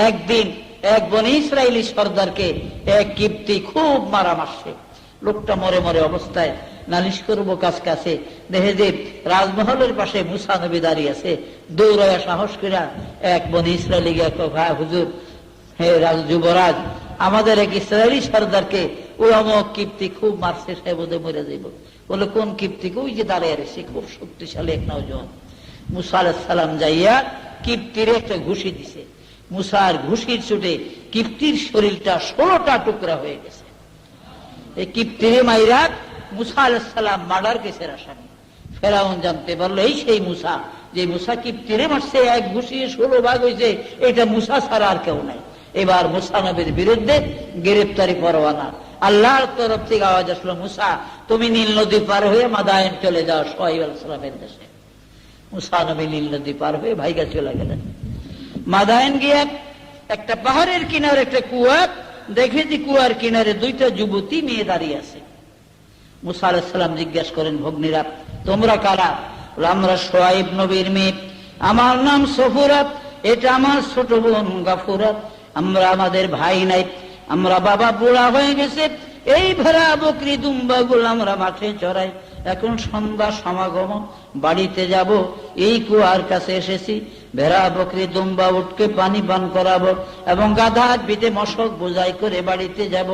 একদিন এক বনী ইসরায়েলি সর্দারকে এক কিপ্তি খুব মারা মারছে। লোকটা মরে মরে অবস্থায় নালিশ করবো কাছে, দেখে যে রাজমহলের পাশে মুসা নবী দাঁড়িয়ে আছে। দৌড়াইয়া সাহস করে এক বনী ইসরায়েলি গিয়ে ভাই হুজুর, হে যুবরাজ, আমাদের এক ইসরায়েলি সর্দারকে ওই অমক কিপ্তি খুব মারছে, সে বোধহয় মরে যাইব। বলে কোন কিপ্তি? ওই যে দাঁড়িয়ে রয়েছে, খুব শক্তিশালী এক নওজোয়ান। মুসা আলাইহিস সালাম যাইয়া কিপ্তির একটা ঘুষি দিছে। মুসার ঘুষির চোটে কিপ্তির শরীরটা 16টা টুকরা হয়ে গেছে। এই কিপ্তিরে মাইরা মুসা আলাইহিস সালাম মার্ডার কেসের আসামি। ফেরাউন জানতে পারলো এই সেই মুসা, যে মুসা কিপ্তিরে মারছে, এক ঘুষি 16 ভাগ হয়েছে, এটা মুসা ছাড়া আর কেউ নাই। এবার মুসা নবীর বিরুদ্ধে গ্রেফতারি পরোয়ানা। আল্লাহর তরফ থেকে আওয়াজ আসলো, মুসা তুমি নীল নদী পার হয়ে মাদায়েন চলে যাও, শুআয়ব আলাইহিস সালামের দেশে। মুসা নবী নীল নদী পার হয়ে ভাইগা চলে গেলেন। মাদায়েন গিয়ে একটা পাহাড়ের কিনারে একটা কুয়া, দেখে যে কুয়ার কিনারে দুইটা যুবতী মেয়ে দাঁড়িয়ে আছে। মুসা আলাইহিস সালাম জিজ্ঞাসা করেন, ভগ্নীরা তোমরা কারা? আমরা শুআয়ব নবীর মেয়ে, আমার নাম সফুরা, এটা আমার ছোট বোন গাফুরা। আমরা আমাদের ভাই নাই, আমরা বাবা বুড়া হয়ে গেছে, এই ভেড়া বকরি দুম্বা গুলো আমরা মাঠে চড়াই। এখন সন্ধ্যা সমাগম, বাড়িতে যাব, এই কুয়ার কাছে এসেছি, ভেড়া বকরি দুম্বা উঠকে পানি পান করাবো এবং গাধার পিঠে মশক বোঝাই করে বাড়িতে যাব,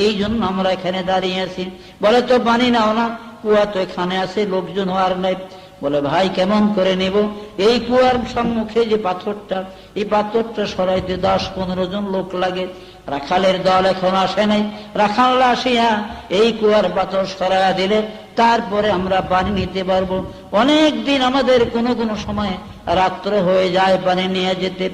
এই জন্য আমরা এখানে দাঁড়িয়ে আছি। বলে তো পানি নাও না, কুয়া তো এখানে আছে, লোকজন আর নাই। বলে ভাই কেমন করে নেব? এই কুয়ার সম্মুখে যে পাথরটা, এই পাথরটা সরাইতে 10-15 জন লোক লাগে। রাখালের দল এখন আসে নাই, রাখালরা আসিয়া এই কুয়ার পাথর সরাইয়া দিলে তারপরে আমরা পানি নিতে পারবো। অনেক দিন আমাদের কোনো কোনো সময় রাত্র হয়ে যায় পানি নিয়ে যেতে।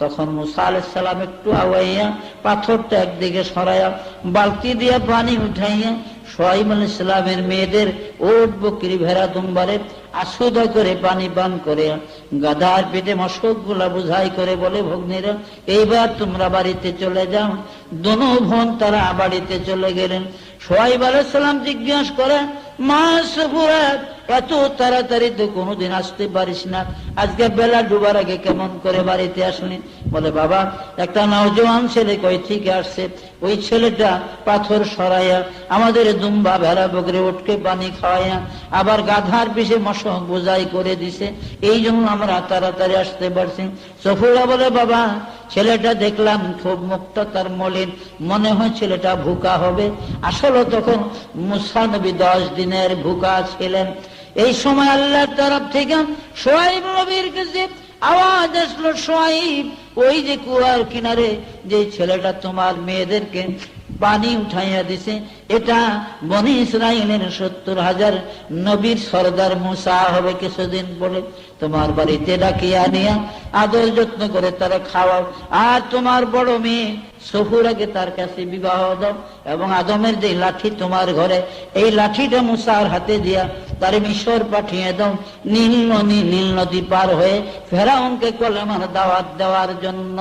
তখন মুসা আলাইহিস সালাম একটু আওয়াইয়া পাথরটা একদিকে সরাইয়া বালতি দিয়ে পানি উঠাইয়া শুআয়ব আলাইহিস সালামের মেয়েদের ওট বকরি ভেড়া দুম্বারে আশুদা করে পানি পান করে গাধার পেটে মশক গুলা বুঝাই করে বলে, ভগ্নীরা এইবার তোমরা বাড়িতে চলে যাও। দোনো বোন তারা বাড়িতে চলে গেলেন। শুআয়ব আলাইহিস সালাম জিজ্ঞাসা করে, মা সফুরা এত তাড়াতাড়ি তো কোনোদিন আসতে পারিস না, আজকে বেলা ডুবার আগে কেমন করে বাড়িতে আসলি? বলে বাবা একটা নওজোয়ান ছেলে কই থেকে আসছে, ওই ছেলেটা পাথর সরাইয়া আমাদের দুম্বা ভেড়া বকরি উঠকে পানি খাওয়াইয়া আবার গাধার পিছে মশক বোঝাই করে দিছে, এই জন্য আমরা তাড়াতাড়ি আসতে পারছি। সফুরা বলে বাবা ছেলেটা দেখলাম খুব মুখটা তার মলিন, মনে হয় ছেলেটা ভুকা হবে। আসলে তখন মুসা নবী 10 দিনের ভুকা ছিলেন। এই সময় আল্লাহর তরফ থেকে শুআয়ব নবীর কাছে আওয়াজ আসলো, শুআয়ব ওই যে কুয়ার কিনারে যে ছেলেটা তোমার মেয়েদেরকে পানি উঠাইয়া দিছে, এটা বনি ইসরাইলের 70,000 নবীর সরদার মুসা হবে। কিছুদিন পরে তোমার বাড়িতে ডাকিয়া নিয়া আদর যত্ন করে তারা খাওয়াও, আর তোমার বড় মেয়ে সফুরাকে তার কাছে বিবাহ দাও এবং আদমের যে লাঠি তোমার ঘরে, এই লাঠিটা মুসার হাতে দিয়া তার মিশর পাঠিয়ে দাও, নীল নদী পার হয়ে ফেরাউনকে কলেমার দাওয়াত দেওয়ার জন্য।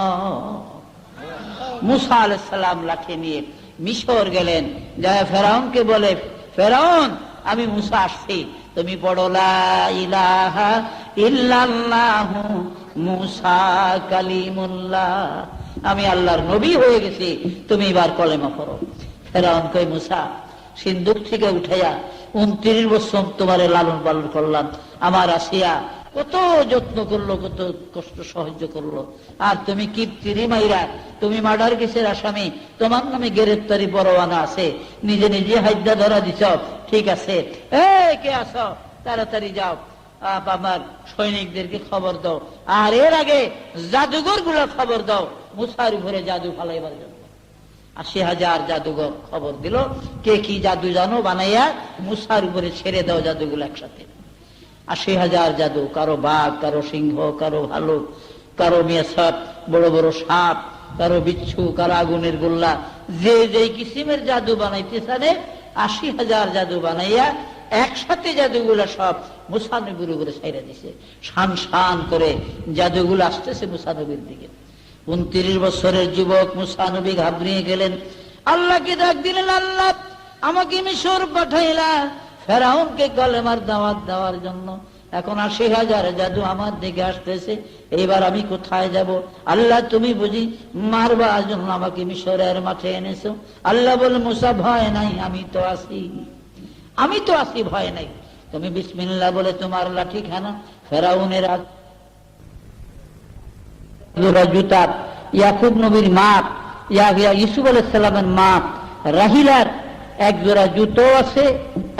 মুসা আলাইহিস সালাম লাঠি নিয়ে মিশর গেলেন, যায় ফেরাউনকে বলে, ফেরাউন আমি মুসা আসছি, তুমি পড়ো লা ইলাহা ইল্লাল্লাহু মুসা কালিমুল্লাহ, আমি আল্লাহর নবী হয়ে গেছি, তুমি এবার কলেমা পড়ো। ফেরাউন কই, মুসা সিন্ধুক থেকে উঠাইয়া 29 বছর তোমারে লালন পালন করলাম, আমার আসিয়া কত যত্ন করলো, কত কষ্ট সহ্য করলো, আর তুমি কিপ্তিরি মাইরা, তুমি মার্ডার কেসের আসামি, তোমার নামে গ্রেফতারি পরোয়ানা আছে, নিজে নিজে হাইদা ধরা দিছ, ঠিক আছে, কে আসো তাড়াতাড়ি যাও, আমার সৈনিকদেরকে খবর দাও, আর এর আগে জাদুঘর গুলো খবর দাও মুসার উপরে জাদু ফালাইবার জন্য। 80,000 জাদুঘর খবর দিল, কে কি জাদু জানো বানাইয়া মুসার উপরে ছেড়ে দাও জাদুগুলো একসাথে। 80,000 জাদু, কারো বাঘ, কারো সিংহ, কারো ভালুক, কারো মেসাপ, বড় বড় সাপ, কারো বিচ্ছু, কারো আগুনের গোল্লা, যে যেই কিসিমের জাদু বানাইতে চানে 80,000 জাদু বানাইয়া একসাথে জাদুগুলা সব মুসা নবীর উপরে ছাইরা দিছে। শান শান করে জাদুগুলো আসতেছে মুসা নবীর দিকে। 29 বছরের যুবক মুসা নবী ঘাবড়িয়ে গেলেন, আল্লাহকে ডাক দিলেন, আল্লাহ আমাকে মিশর পাঠাইলা ফেরাউনকে কলেমার দাওয়াত দেওয়ার জন্য, এখন 80,000 জাদু আমার দিকে আসতেছে, এইবার আমি কোথায় যাব? আল্লাহ তুমি বুঝি মারবার জন্য আমাকে মিশরের মাঠে এনেছো? আল্লাহ বলে, মুসা ভয় নাই, আমি তো আছি, ভয় নাই, তুমি বিসমিল্লাহ বলে তোমার লাঠি খানা ফেরাউনের জুতা, ইয়াকুব নবীর মাপ, ইউসুফ আলাইহিস সালামের মাপ, রাহিলার এক জোড়া জুতো আছে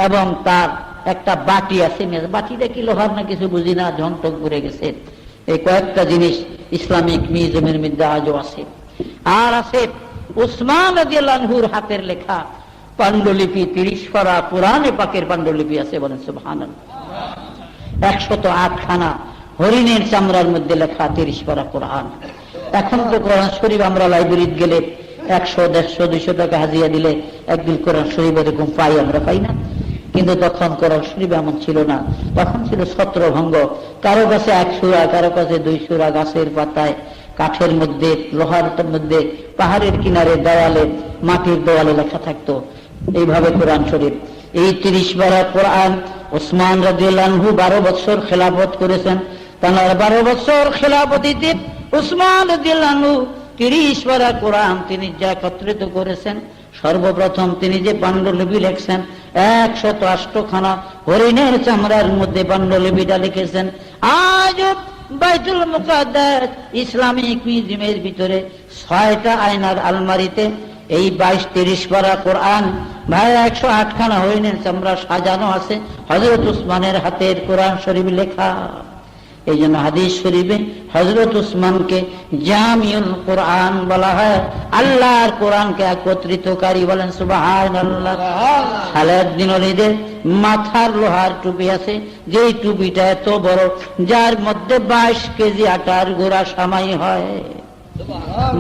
এবং তার একটা বাটি আছে। বাটিটা কি লোহার না কিছু বুঝি না, ঝংটক করে গেছে। এই কয়েকটা জিনিস ইসলামিক মিউজিয়ামের মধ্যে আজও আছে। আর আছে উসমান রাদিয়াল্লাহু আনহুর হাতের লেখা পাণ্ডুলিপি, 30 পারা কোরআনে পাকের পাণ্ডুলিপি আছে, বলেন সুবহানাল্লাহ। 108 খানা হরিণের চামড়ার মধ্যে লেখা 30 পারা কোরআন। এখন তো কোরআন শরীফ আমরা লাইব্রেরিতে গেলে 100, 150, 200 টাকা হাজিয়া দিলে একদিন কোরআন শরীফ এরকম পাই, আমরা পাই না। কিন্তু তখন কোরআন শরীফ এমন ছিল না, তখন ছিল ছত্রভঙ্গ, কারো কাছে 1 সূরা, কারো কাছে 2 সূরা, গাছের পাতায় কাঠের মধ্যে, লোহার মধ্যে, পাহাড়ের কিনারে, দেওয়ালে, মাটির দেওয়ালে লেখা থাকতো এইভাবে কোরআন শরীফ। এই 30 পারা কোরআন ওসমান রাদিয়াল্লাহু আনহু 12 বছর খেলাফত করেছেন। তার 12 বছর খেলাফতিতে ওসমান রাদিয়াল্লাহু আনহু 30 পারা কোরআন তিনি যা একত্রিত করেছেন। সর্বপ্রথম তিনি যে পাণ্ডুলিপি লিখছেন 108 খানা হরিণের চামড়ার মধ্যে পাণ্ডুলিপিটা লিখেছেন। আজ বাইতুল মুকাদ্দাস ইসলামিক মিউজিয়ামের ভিতরে 6টা আয়নার আলমারিতে এই 22-30 পারা কোরআন ভাই 108 খানা হরিণের চামড়া সাজানো আছে। হযরত উসমানের হাতের কোরআন শরীফ লেখা। এই জন্য হাদিস শরীফে হযরত উসমানকে জামিউল কোরআন বলা হয়, আল্লাহর কোরআনকে একত্রিতকারী। বলেন সুবহানাল্লাহ। খালেদ বিন ওলীদের মাথার লোহার টুপি আছে, যেই টুপিটা এত বড়, যার মধ্যে 22 কেজি আটার গুঁড়া সামাই হয়।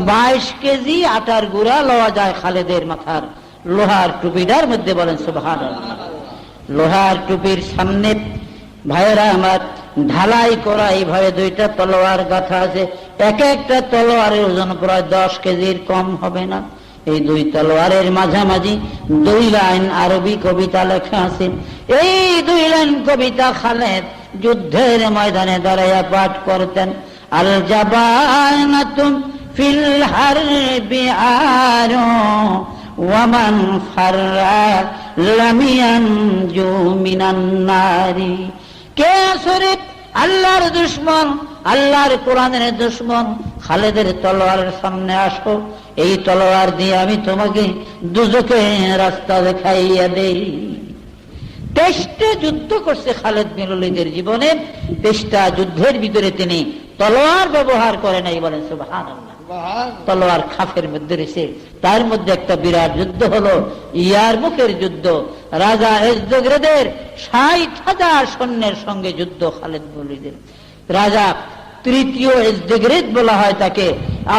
22 কেজি আটার গুঁড়া লওয়া যায় খালেদের মাথার লোহার টুপিটার মধ্যে। বলেন সুবহানাল্লাহ। লোহার টুপির সামনে ভাইয়েরা আমার ঢালাই করা এইভাবে 2টা তলোয়ার গাঁথা আছে। এক একটা তলোয়ারের ওজন প্রায় 10 কেজির কম হবে না। এই 2 তলোয়ারের মাঝামাঝি 2 লাইন আরবি কবিতা লেখা আছে। এই 2 লাইন কবিতা খালেদ যুদ্ধের ময়দানে দাঁড়াইয়া পাঠ করতেন। আল জাবানাতুম ফিল হারবি আরু ওয়ামান ফাররা লাম ইয়ানজু মিনান নারি। কে শরীফ আল্লাহর দুশমন, আল্লাহর কোরআনের দুশমন, খালেদের তলোয়ারের সামনে আসো, এই তলোয়ার দিয়ে আমি তোমাকে দুজকের রাস্তা দেখাইয়া দেই। 23টা যুদ্ধ করছে খালেদ বিন ওলীদের জীবনে। 23টা যুদ্ধের ভিতরে তিনি তলোয়ার ব্যবহার করে নাই। বলেন সুবহানাল্লাহ। তলোয়ার খাফের মধ্যে রয়েছে। তার মধ্যে একটা বিরাট যুদ্ধ হলো ইয়ারমুকের যুদ্ধ। রাজা এজদগ্রেদের 60,000 সৈন্যের সঙ্গে যুদ্ধ খালেদ বিন ওলীদের। রাজা তৃতীয় এজদগ্রেদ বলা হয় তাকে,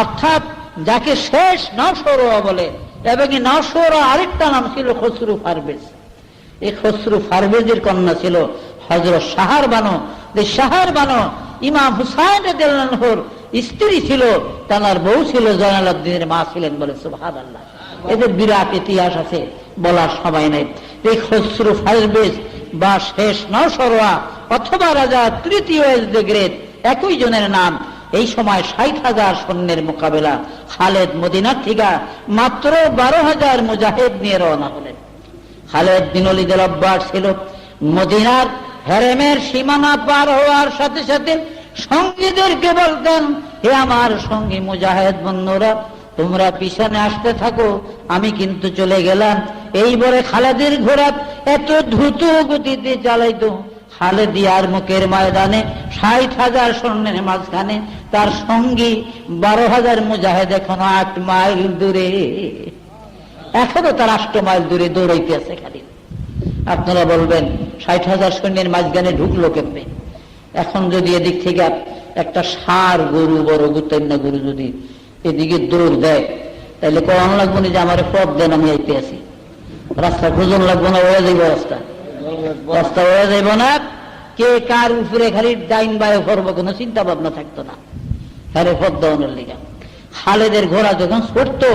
অর্থাৎ যাকে শেষ নওশরওয়া বলে। এবং এই নওশরওয়া আরেকটা নাম ছিল খসরু পারভেজ। এই খসরু পারভেজের কন্যা ছিল হযরত শাহর বানু। শাহর বানু ইমাম হুসাইন রাদিয়াল্লাহু আনহুর স্ত্রী ছিল, তার বউ ছিল জয়নালাব্দিনের মা ছিলেন। বলে সুবহানাল্লাহ। এদের বিরাট ইতিহাস আছে, বলার সময় নেই। এই খসরু পারভেজ বা শেষ নওশরওয়া অথবা রাজা তৃতীয় এজদগ্রেদ একই জনের নাম। এই সময় 60,000 সৈন্যের মোকাবেলা। খালেদ মদিনার থেকে মাত্র 12,000 মুজাহিদ নিয়ে রওনা হলেন। খালেদ বিন ওলীদের অভ্যাস ছিল মদিনার হেরেমের সীমানা পার হওয়ার সাথে সাথে সঙ্গীদেরকে বলতেন, হে আমার সঙ্গী মুজাহিদ বন্ধুরা, তোমরা পিছনে আসতে থাকো, আমি কিন্তু চলে গেলাম। এই বলে খালেদের ঘোড়া এত দ্রুত গতিতে চালাইতো। খালেদ ইয়ারমুকের ময়দানে 60,000 সৈন্যের মাঝখানে তার সঙ্গী 12,000 মুজাহিদ এখনো 8 মাইল দূরে। এখনো তার 8 মাইল দূরে দৌড়াইতে আছে খালি। আপনারা বলবেন 60,000 সৈন্যের মাঝখানে ঢুকলো কেমনে? এখন যদি এদিক থেকে একটা ষাঁড় গরু, বড় গুতান্না গরু যদি এদিকে দৌড় দেয়, তাহলে কোন লাগবো না যে আমার পথ দেন, আমি আইতে আছি। রাস্তা খোঁজন লাগবো না, হয়ে যাইব রাস্তা। রাস্তা হয়ে যাইব না, কে কার উপরে খালি ডাইন বায়ু করবো কোনো চিন্তা ভাবনা থাকতো না। আরে পথ দেওয়ানোর লিগা খালেদের ঘোড়া যখন ছুটতো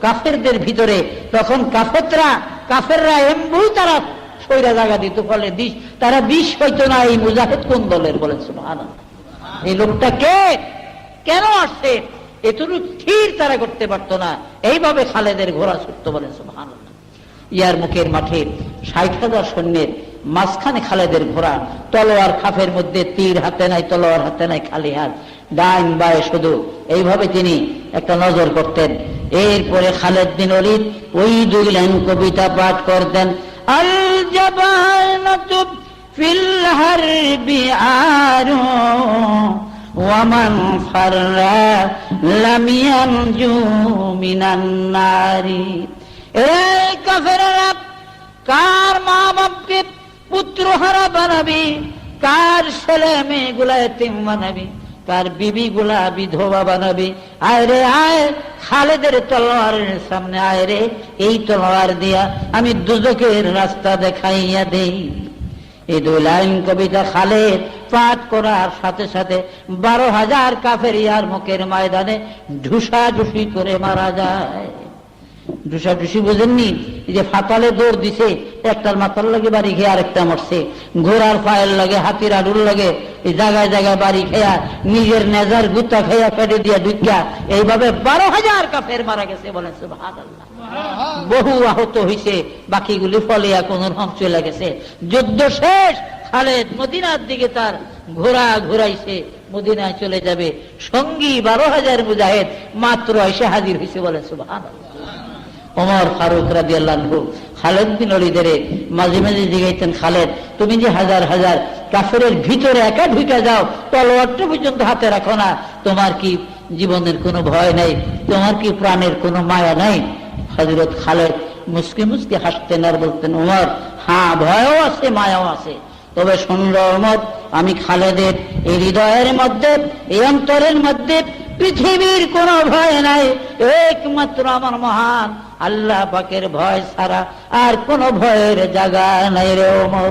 কাফেরদের ভিতরে, তখন কাফেররা এমবু তারা সৈরা জায়গা দিত। ফলে তারা বিষ হইতো না এই মুজাহিদ কোন দলের। বলেন সুবহানাল্লাহ। এই লোকটা কে, কেন আসছে, এতটুকু স্থির তারা করতে পারতো না। এইভাবে খালেদের ঘোড়া ছুটতো। বলেন সুবহানাল্লাহ। ইয়ারমুকের মাঠে 60,000 সৈন্যের মাঝখানে খালেদের ঘোড়া, তলোয়ার খাফের মধ্যে, তীর হাতে নাই, তলোয়ার হাতে নাই, খালি হাত, ডাইন বায়ে শুধু। এইভাবে তিনি একটা নজর করতেন। এরপরে খালেদ বিন ওলীদ ওই 2 লাইন কবিতা পাঠ করতেন। আল জাবানাতু ফিল হারবি আরু ওয়ামান ফাররা লাম ইয়ানজু মিনান নারি। এই কাফেররা কার মা বাপকে পুত্র হারা বানাবি, কার ছেলে মেয়েগুলা এতিম বানাবি, কার বিবি গুলা বিধবা বানাবি। আয় রে আয়, খালেদের তলোয়ারের সামনে আয় রে, এই তলোয়ার দিয়া আমি দুজকের রাস্তা দেখাইয়া দেই। এই 2 লাইন কবিতা খালেদ পাঠ করার সাথে সাথে 12,000 কাফের ইয়ারমুকের ময়দানে ঢুসাঢুসি করে মারা যায়। ঢুসাঢুসি বোঝেননি? যে ফাতালে দৌড় দিছে, একটার মাথার লাগে বাড়ি খেয়ে আরেকটা মরছে, ঘোড়ার পায়ের লাগে হাতির আডুর লাগে এই জায়গায় জায়গায় বাড়ি খেয়া নিজের নেজার গুতা খেয়া পেটে দিয়া ঢুকিয়া এইভাবে 12,000 কাফের মারা গেছে। বলেন সুবহানাল্লাহ। বহু আহত হইছে, বাকিগুলি ফলিয়া কোন রকম চলে গেছে। যুদ্ধ শেষ, খালেদ মদিনার দিকে তার ঘোড়া ঘুরাইছে, মদিনায় চলে যাবে। সঙ্গী 12,000 মুজাহিদ মাত্র এসে হাজির হয়েছে। বলে সুবহানাল্লাহ। ওমর ফারুক রাদিয়াল্লাহু আনহু খালেদ বিন ওলীদের মাঝে মাঝে জিগাইতেন, খালেদ তুমি যে হাজার হাজার কাফেরের ভিতরে একা ঢুকে যাও, তলোয়ারটা পর্যন্ত হাতে রাখো না, তোমার কি জীবনের কোনো ভয় নাই? তোমার কি প্রাণের কোনো মায়া নাই? হযরত খালেদ মুস্কি মুস্কি হাসতেন আর বলতেন, ওমর হ্যাঁ, ভয়ও আছে মায়াও আছে, তবে শুনল ওমর, আমি খালেদের এই হৃদয়ের মধ্যে, এই অন্তরের মধ্যে পৃথিবীর কোন ভয় নাই, একমাত্র আমার মহান আল্লাহ পাকের ভয় ছাড়া আর কোন ভয়ের জায়গা নাই রে ওমর।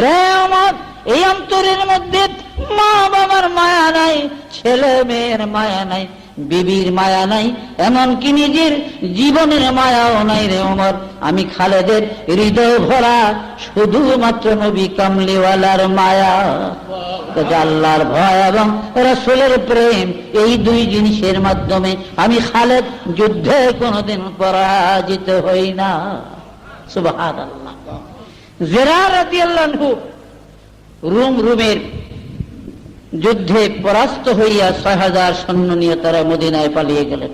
রে ওমর, এই অন্তরের মধ্যে মা বাবার মায়া নাই, ছেলে মেয়ের মায়া নাই, বিবির মায়া নাই, এমনকি নিজের জীবনের মায়াও নাই রে ওমর। আমি খালেদের হৃদয় ভরা শুধুমাত্র নবী কামলিওয়ালার মায়া। আল্লাহর ভয় এবং রাসূলের প্রেম, এই 2 জিনিসের মাধ্যমে আমি খালেদ যুদ্ধে কোনদিন পরাজিত হই না। সুবহানাল্লাহ। জেরার রাদিয়াল্লাহু আনহু রোমের যুদ্ধে পরাস্ত হইয়া 6,000 সৈন্য নিয়ে তারা মদিনায় পালিয়ে গেলেন।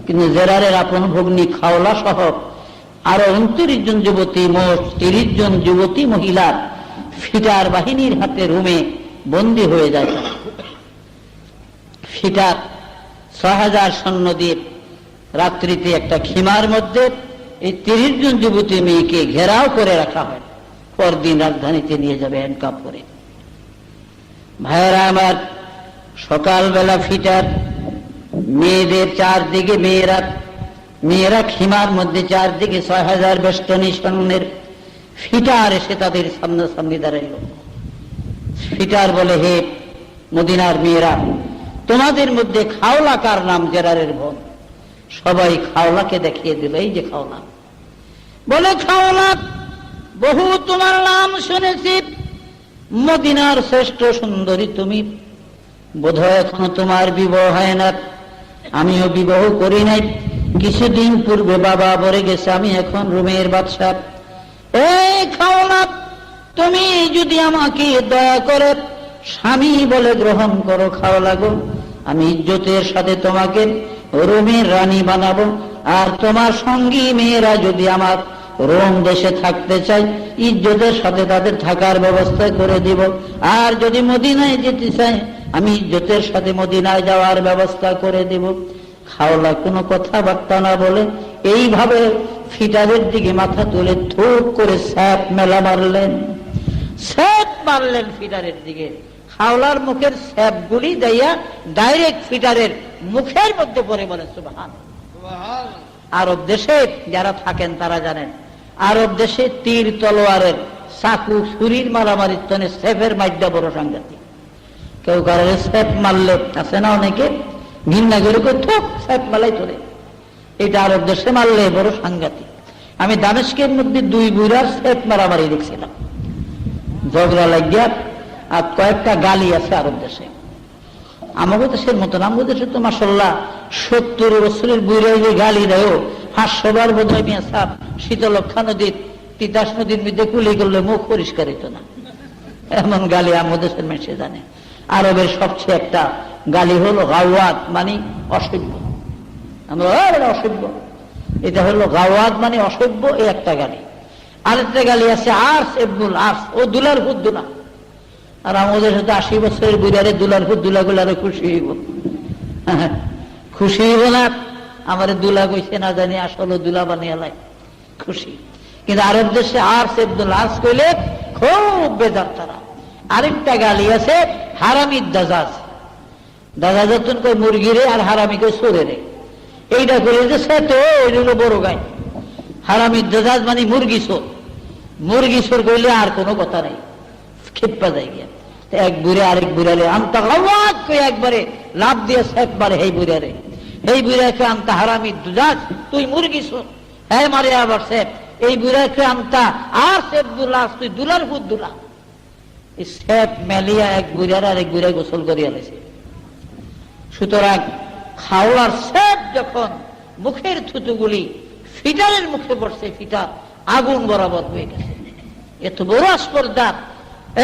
কিন্তু জেরারের আপন ভগ্নী খাওলা সহ আরো 29 জন যুবতী, মোট 30 জন যুবতী মহিলার ফিটার বাহিনীর হাতে রোমে বন্দী হয়ে যায়। ফিটার 6,000 সৈন্য দিয়ে রাত্রিতে একটা খিমার মধ্যে এই 30 জন যুবতী মেয়েকে ঘেরাও করে রাখা হয়, পরদিন রাজধানীতে নিয়ে যাবে হ্যান্ডকাপ করে। ভাইয়েরা আমার, সকালবেলা ফিটার মেয়েদের চারদিকে, মেয়েরা খিমার মধ্যে চারদিকে 6,000 বেষ্টনী সৈন্যের ফিটার এসে তাদের সামনাসামনি দাঁড়াইল। ফিটার বলে, হে মদিনার মেয়েরা, তোমাদের মধ্যে খাওলা কার নাম? জেরারের বোন। সবাই খাওলাকে দেখিয়ে দিল, এই যে খাওলা। বলে, খাওলা, বহু তোমার নাম শুনেছি, মদিনার শ্রেষ্ঠ সুন্দরী তুমি, বোধহয় এখনো তোমার বিবাহ হয় না, আমিও বিবাহ করি নাই, কিছুদিন পূর্বে বাবা মরে গেছে, আমি এখন রোমের বাদশা। এই খাওলা, তুমি যদি আমাকে দয়া করে স্বামী বলে গ্রহণ করো, খাওলা গো, আমি ইজ্জতের সাথে তোমাকে রোমের রানী বানাবো, আর তোমার সঙ্গী মেয়েরা যদি আমার রোম দেশে থাকতে চাই, ইজ্জতের সাথে তাদের থাকার ব্যবস্থা করে দিব, আর যদি মদিনায় যেতে চাই, আমি ইজ্জতের সাথে মদিনায় যাওয়ার ব্যবস্থা করে দিব। খাওলা কোনো কথাবার্তা না বলে এইভাবে ফিটারের দিকে মাথা তুলে থুক করে স্যাপ মেলা মারলেন, ফিটারের দিকে। খাওলার মুখের স্যাপ গুলি দেয়া ডাইরেক্ট ফিটারের মুখের মধ্যে পড়ে। বলে সুবহানাল্লাহ। আরব দেশে যারা থাকেন তারা জানেন, আরব দেশে তীর তলোয়ারের চাকু ছুরির মারামারির তনে স্যাপের মাইডা বড় সাংঘাতিক। কেউ কারোর স্যাপ মারলে আছে না, অনেকে ঘৃণা করে থুক স্যাপ মালাই তোলে, এটা আরব দেশে মারলে বড় সাংঘাতিক। আমি দামেস্কের মধ্যে 2 বুড়ার স্যাপ মারামারি দেখছিলাম, ঝগড়া লাগিয়া, আর কয়েকটা গালি আছে আরব দেশে। আমাদের দেশের মতন, আমাদের দেশে তো মাশাআল্লাহ 70 বছরের বুড়াই যে গালি দেয়, 500 বার বোধ হয় মিয়া সাপ শীতলক্ষা নদীর, তিতাস নদীর মধ্যে কুলি করলে মুখ পরিষ্কার হইত না, এমন গালি আমাদের দেশের মানুষে জানে। আরবের সবচেয়ে একটা গালি হলো গাওয়াত, মানে অসভ্য। আমরা অসভ্য, এটা হলো গাওয়াত মানে অসভ্য, এই একটা গালি। আরেকটা গালি আছে আর্স এবনুল আর্স, ও দুলার ফুট দুলা। আর আমাদের সাথে 80 বছরের বুড়ারে দুলার ফুট দুলা গুলারে খুশি হইব, খুশি হইব না? আমার দুলা কইছে না জানি, আসলে দুলা বানিয়ে লাই খুশি। কিন্তু আরব দেশে আর্স এবনুল আর্স কইলে খুব বেজার তারা। আরেকটা গালি আছে হারামির দাজাজ, দাদা যতন কই মুরগিরে, আর হারামি কই সোরে রে। এইটা করে যে সে তো ওইগুলো বড় গাই। হারামির দাজাজ মানে মুরগি সোর, মুরগি সোর কইলে আর কোনো কথা নেই। ক্ষিপ্পা যায় গিয়া এক বুড়ে আরেক বুড়ালে আন্তা আওয়াজ করে একবারে লাভ দিয়েছে একবারে এই বুড়ারে, এই বুড়াকে আন্তা হারামি দুজাক তুই মুরগি হ্যাঁ মারে আবার সে এই বুড়াকে আন্তা আর সে দুলাস তুই দুলার ভূত দুলা সেপ মেলিয়া এক বুড়ার আর এক বুড়ায় গোসল করিয়া লেছে। সুতরাং খাওয়ার সেপ যখন মুখের থুতুগুলি ফিটারের মুখে পড়ছে, ফিটার আগুন বরাবর হয়ে গেছে। এত বড় স্পর্ধা,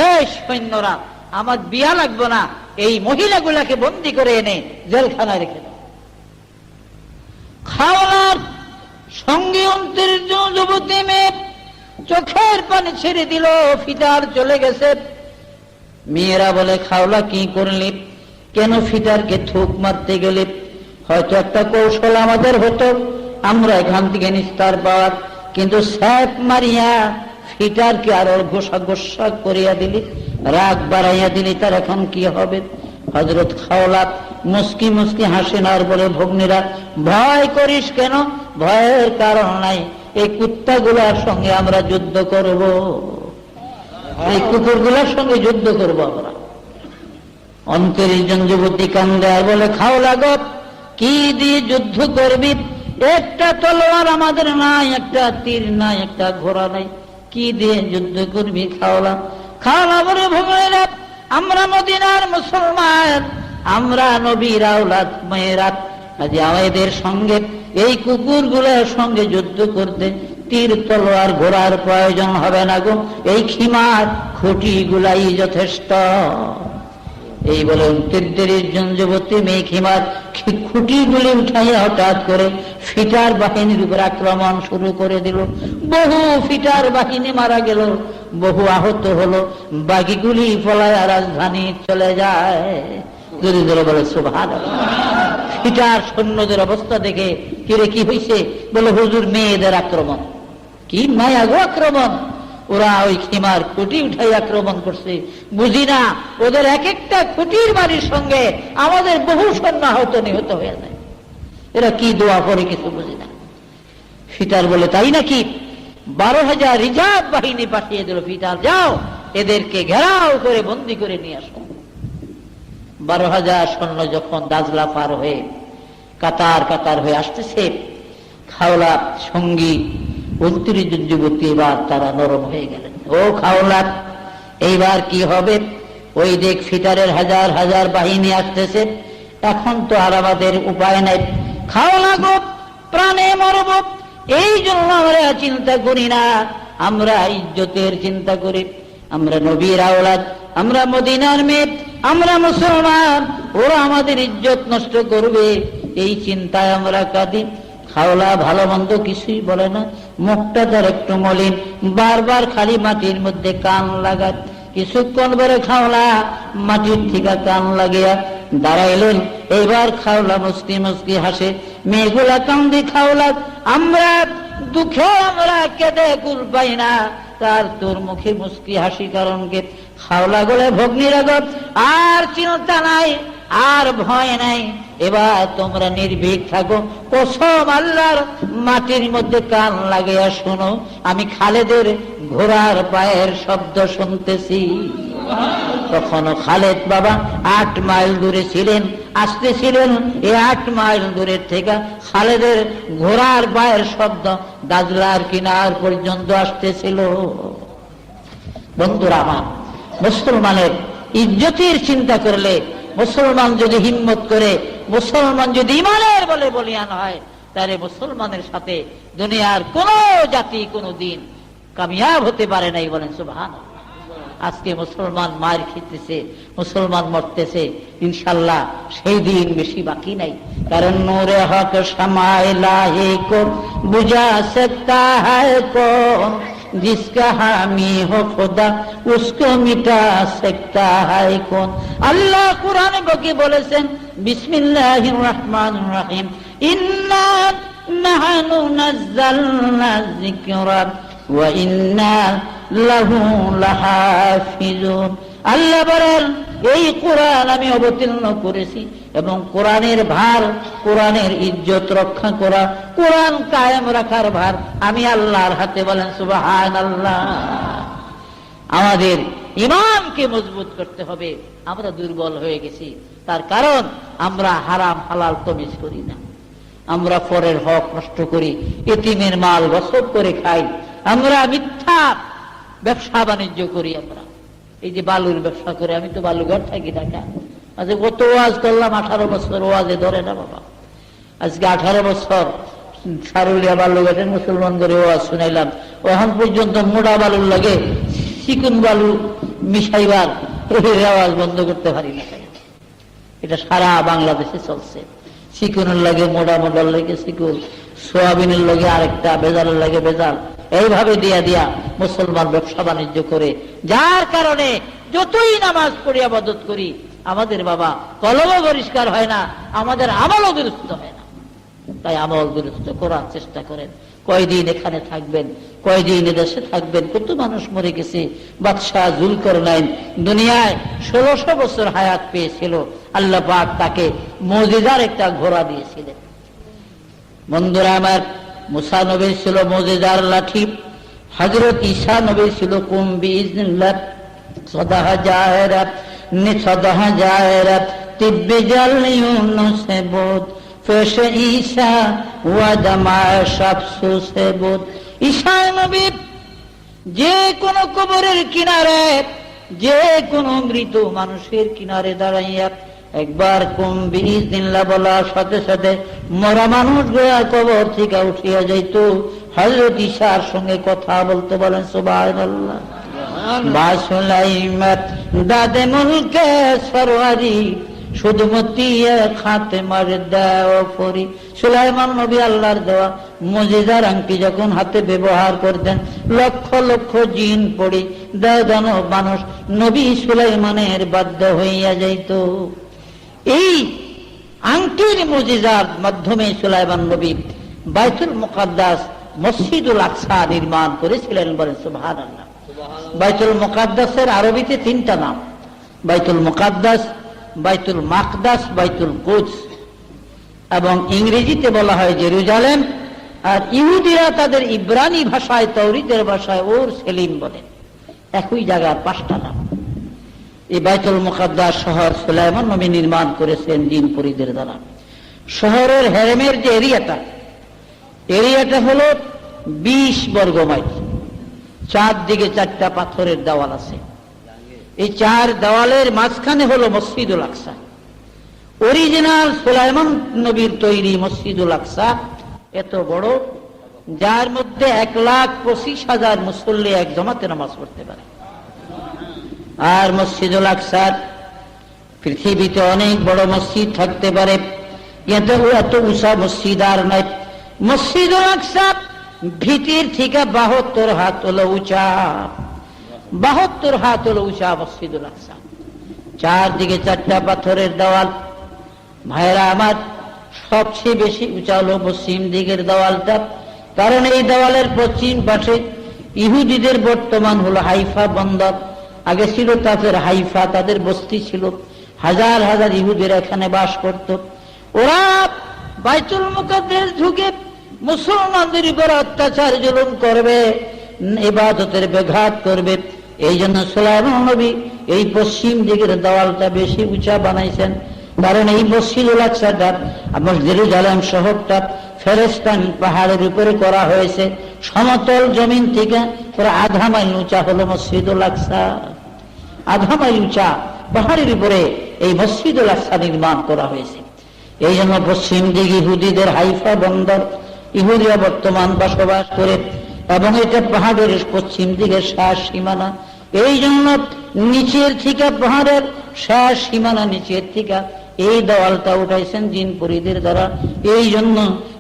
এই সৈন্যরা আমার বিয়া লাগবে না, এই মহিলাগুলাকে বন্দি করে এনে জেলখানায় রেখে দাও। খাওয়ার সঙ্গে 29 জন যুবতী মেয়ে চোখের পানি ছেড়ে দিল, ফিটার চলে গেছে। মেয়েরা বলে খাওলা কি করলি, কেন ফিটারকে থুক মারতে গেলে? হয়তো একটা কৌশল আমাদের হতো, আমরা এখান থেকে নিস্তার পাওয়ার, কিন্তু স্যাপ মারিয়া ফিটারকে আরো ঘোষা ঘোষা করিয়া দিলি, রাগ বাড়াইয়া দিলি, তার এখন কি হবে? হযরত খাওলা মুস্কি মুস্কি হাসেন আর বলে ভগ্নীরা ভয় করিস কেন, ভয়ের কারণ নাই, এই কুত্তাগুলার সঙ্গে আমরা যুদ্ধ করব, এই কুকুরগুলার সঙ্গে যুদ্ধ করব আমরা। 29 জন যুবতী কান্দে আর বলে খাওলা গো কি দিয়ে যুদ্ধ করবি, একটা তলোয়ার আমাদের নাই, একটা তীর নাই, একটা ঘোড়া নাই, কি দিয়ে যুদ্ধ করবি খাওলা? খাওলা বলে ভগ্নীরা আমরা মদিনার মুসলমান, আমরা নবীর আওলাদ মেয়েরা, আজ আমাদের সঙ্গে এই কুকুরগুলোর সঙ্গে যুদ্ধ করতে তীর তলোয়ার ঘোড়ার প্রয়োজন হবে না গো, এই খিমার খুঁটি গুলাই যথেষ্ট। এই বলে 29 জন যুবতী মেয়ে খিমার খুঁটিগুলি উঠাইয়া হঠাৎ করে ফিটার বাহিনীর উপর আক্রমণ শুরু করে দিল। বহু ফিটার বাহিনী মারা গেল, বহু আহত হলো, বাকিগুলি পলায়া রাজধানী চলে যায়। যদি ধরে বলে সুবহানাল্লাহ। ফিটার সৈন্যদের অবস্থা দেখে কিরে কি হয়েছে, বলে হুজুর মেয়েদের আক্রমণ। কি মায়া গো আক্রমণ, ওরা ওই খিমার খুঁটি উঠাই আক্রমণ করছে, বুঝি না ওদের এক একটা খুঁটির বাড়ির সঙ্গে আমাদের বহু সৈন্য আহত নিহত হয়ে যায়, এরা কি দোয়া করে কিছু বুঝি না। ফিটার বলে তাই নাকি? 12,000 রিজার্ভ বাহিনী পাঠিয়ে দিল, ফিটার যাও এদেরকে ঘেরাও করে বন্দি করে নিয়ে আসো। 12,000 সৈন্য যখন দাজলা পার হয়ে কাতার কাতার হয়ে আসতেছে, খাওলা সঙ্গী 29 জন যুবতী এবার তারা নরম হয়ে গেলেন। ও খাওলা এইবার কি হবে? ওই দেখ ফিটারের হাজার হাজার বাহিনী আসতেছে, এখন তো আর আমাদের উপায় নাই। খাওলা গো প্রাণে মরব, এই জন্য আমরা চিন্তা করি না, আমরা ইজ্জতের চিন্তা করি, আমরা নবীর আওলাদ, আমরা মদিনার মেয়ে, আমরা মুসলমান, ওরা আমাদের ইজ্জত নষ্ট করবে, এই চিন্তায় আমরা কাঁদি। খাওলা ভালো মন্দ কিছুই বলে না, মুখটা তার একটু মলিন, বারবার খালি মাটির মধ্যে কান লাগায়। কিছুক্ষণ পরে খাওলা মাটির থেকে কান লাগিয়া দাঁড়াইলেন। এইবার খাওলা মুস্কি মুস্কি হাসে, মেয়েগুলা কান্দি খাওলা আমরা দুঃখে আমরা কেঁদে কুল পাই না, তার তোর মুখে মুস্কি হাসি কারণ কে? খাওলা গলে ভগ্নীরা গো আর চিন্তা নাই, আর ভয় নাই, এবার তোমরা নির্ভীক থাকো, কসম আল্লাহর মাটির মধ্যে কান লাগিয়া শোনো, আমি খালেদের ঘোড়ার পায়ের শব্দ শুনতেছি। তখনও খালেদ বাবা 8 মাইল দূরে ছিলেন, আসতেছিলেন, এই 8 মাইল দূরের থেকে খালেদের ঘোড়ার পায়ের শব্দ দাজলার কিনার পর্যন্ত আসতেছিল। বন্ধুরা আমার, মুসলমানের ইজ্জতের চিন্তা করলে, মুসলমান যদি হিম্মত করে, মুসলমান যদি ইমানের বলে বলিয়ান হয়, তাহলে মুসলমানের সাথে দুনিয়ার কোন জাতি কোন দিন কামিয়াব হতে পারে নাই। বলেন সুবহানাল্লাহ। আজকে মুসলমান মার খেতেছে, মুসলমান মরতেছে, ইনশাল্লাহ সেই দিন বেশি বাকি নাই। কারণ নূরে হক শামায়ে লাহে কো বুঝা सकता है कौन, जिसका हामी हो खुदा उसको मिटा सकता है कौन। আল্লাহ কুরআনে বকে বলেছেন বিসমিল্লাহির রহমানির রহিম, ইন্না নাহনু নাযালনা যিকরা ওয়া ইন্না লাহু লাহাফিজুন। আল্লাহ বলেন এই কোরআন আমি অবতীর্ণ করেছি এবং কোরআনের ভার, কোরআনের ইজ্জত রক্ষা করা, কোরআন কায়েম রাখার ভার আমি আল্লাহর হাতে। বলেন সুবহানাল্লাহ। আমাদের ইমানকে মজবুত করতে হবে। আমরা দুর্বল হয়ে গেছি, তার কারণ আমরা হারাম হালাল তমিজ করি না, আমরা পরের হক নষ্ট করি, এতিমের মাল গসব করে খাই, আমরা মিথ্যা ব্যবসা বাণিজ্য করি। আমরা এই যে বালুর ব্যবসা করে, আমি তো বালুঘর থাকি ঢাকা, আজকে কত ওয়াজ করলাম, 18 বছর ওয়াজে ধরে না বাবা। আজকে 18 বছর সারুলিয়া বালুঘাটের মুসলমান করে ওয়াজ শুনাইলাম, এখন পর্যন্ত মোড়া বালুর লাগে চিকুন বালু মিশাইবার রেওয়াজ বন্ধ করতে পারি না। এটা সারা বাংলাদেশে চলছে। চিকুনের লাগে মোড়া, মোড়ার লাগে চিকুন, সোয়াবিনের লাগে আরেকটা, বেজালের লাগে বেজাল, এইভাবে দিয়া দিয়া মুসলমান ব্যবসা বাণিজ্য করে, যার কারণে যতই নামাজ পড়ি ইবাদত করি, আমাদের বাবা কলমও পরিষ্কার হয় না, আমাদের আমলও দুরুস্ত হয় না। তাই আমল দুরুস্ত করার চেষ্টা করেন। কয়দিন এখানে থাকবেন, কয়দিন দেশে থাকবেন। কত মানুষ মরে গেছে। বাদশাহ জুলকারনাইন দুনিয়ায় 1600 বছর হায়াত পেয়েছিল, আল্লাহ পাক তাকে মুজিজার একটা ঘোড়া দিয়েছিলেন। বন্ধুরা আমার, মুসা নবী ছিল মুজিজার লাঠি, হযরত ঈসা নবী ছিল কুম বিইজনিল্লাহ সদাহা জাহেরাত নিসদাহা জাহেরাত তিব্বি জাল ইউনুসে বুদ ফেশে ঈসা ওয়া জামা শাফসু সে বুদ। ঈসা নবী যে কোন কবরের কিনারে, যে কোন মৃত মানুষের কিনারে দাঁড়াইয়া একবার কুম বিইজনিল্লাহ বলার সাথে সাথে মরা মানুষ গোয়া কবর থেকে উঠিয়া যাইত। হযরত ঈসার সঙ্গে কথা বলতে বলেন সুবহানাল্লাহ। বাসুলাইমাত দাদে মুলকে সরওয়ারি শুধুমতি খাতেমার দাও ফরি। সুলাইমান নবী আল্লাহর দেওয়া মুজিজার আংটি যখন হাতে ব্যবহার করতেন, লক্ষ লক্ষ জিন পড়ি দানো মানুষ নবী সুলাইমানের বাধ্য হইয়া যাইত। এই আংটির মুজিজার মাধ্যমে সুলাইমান নবী বাইতুল মুকাদ্দাস মসজিদুল আকসা নির্মাণ করেছিলেন। বলেন সুবহানাল্লাহ। বাইতুল মুকাদ্দাসের আরবিতে 3টা নাম, বাইতুল মুকাদ্দাস, বাইতুল মাকদাস, বাইতুল কুদস, এবং ইংরেজিতে বলা হয় জেরুজালেম। আর ইহুদিরা তাদের ইব্রানি ভাষায়, তাওরীতের ভাষায় ওর সেলিম বলেন। একই জায়গার 5টা নাম। এই বাইতুল মুকাদ্দাস শহর সুলাইমান নবী নির্মাণ করেছেন জিনপরিদের দ্বারা। শহরের হেরেমের যে এরিয়াটা হলো 20 বর্গ মাইল। চারদিকে 4টা পাথরের দেওয়াল আছে। এই 4 দেওয়ালের মাঝখানে হলো মসজিদুল আকসা, অরিজিনাল সুলাইমান নবীর তৈরি মসজিদুল আকসা। এত বড়, যার মধ্যে 1,25,000 মুসল্লি এক জমাতে নামাজ পড়তে পারে। আর মসজিদুল আকসার পৃথিবীতে অনেক বড় মসজিদ থাকতে পারে, এত উঁচা মসজিদ আর নাই। মসজিদুল আকসা ভিতির থেকে 72 হাত হলো উঁচা, 72 হাত হলো উঁচা মসজিদুল আকসা। চারদিকে 4টা পাথরের দেওয়াল। ভাইরা আমার, সবচেয়ে বেশি উঁচা হলো পশ্চিম দিকের দেওয়ালটা, কারণ এই দেওয়ালের পশ্চিম পাশে ইহুদিদের বর্তমান হলো হাইফা বন্দর। আগে ছিল তাদের হাইফা, তাদের বস্তি ছিল, হাজার হাজার ইহুদিরা এখানে বাস করত। ওরা বাইতুল মুকাদ্দাস ঢুকে মুসলমানদের উপর অত্যাচার জুলুম করবে, ইবাদতের ব্যাঘাত করবে। এই জন্য সুলাইমান নবী এই পশ্চিম দিকের দেওয়ালটা বেশি উঁচা বানাইছেন, কারণ এই মসজিদুল আকসাটা, জেরুজালেম শহরটা ফেরেস্তান পাহাড়ের উপরে করা হয়েছে। সমতল জমিন থেকে পুরো 1/2 মাইল উঁচা হলো মসজিদুল আকসা। 1/2 মাইল উঁচা পাহাড়ের উপরে এই মসজিদুল আকসা নির্মাণ করা হয়েছে। এই জন্য পশ্চিম দিকে ইহুদিদের হাইফা বন্দর, ইহুদিরা বর্তমান বসবাস করে, এবং এটা পাহাড়ের পশ্চিম দিকে শেষ সীমানা। এই জন্য নিচের থেকে, পাহাড়ের শেষ সীমানা নিচের থেকে এই দেওয়ালটা উঠাইছেন জিনপরিদের দ্বারা। এই জন্য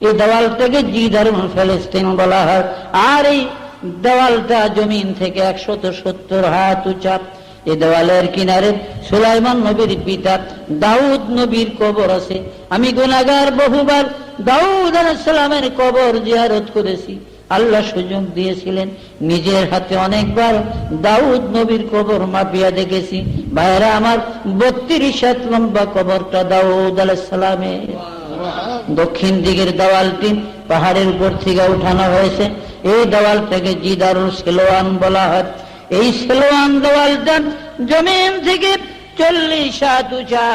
এই দেওয়ালটাকে জিদারুল ফিলিস্তিন বলা হয়। আর এই দেওয়ালটা জমিন থেকে 170 হাত উঁচা। এই দেওয়ালের কিনারে সুলাইমান নবীর পিতা দাউদ নবীর কবর আছে। আমি গুনাহগার বহুবার দাউদ আলাইহিস সালামের কবর জিয়ারত করেছি। আল্লাহ সুযোগ দিয়েছিলেন, নিজের হাতে অনেকবার দাউদ নবীর কবর মাপিয়া দেখেছি। ভাইরা আমার, 32 হাত লম্বা কবরটা দাউদ আলাইহিস সালামের। দক্ষিণ দিকের দেওয়ালটি পাহাড়ের উপর থেকে উঠানো হয়েছে। এই দেওয়ালটাকে জিদারুল সিলওয়ান বলা হয়। এই সেলোয়ান দেওয়ালটা জমিন থেকে 40 হাত উঁচা।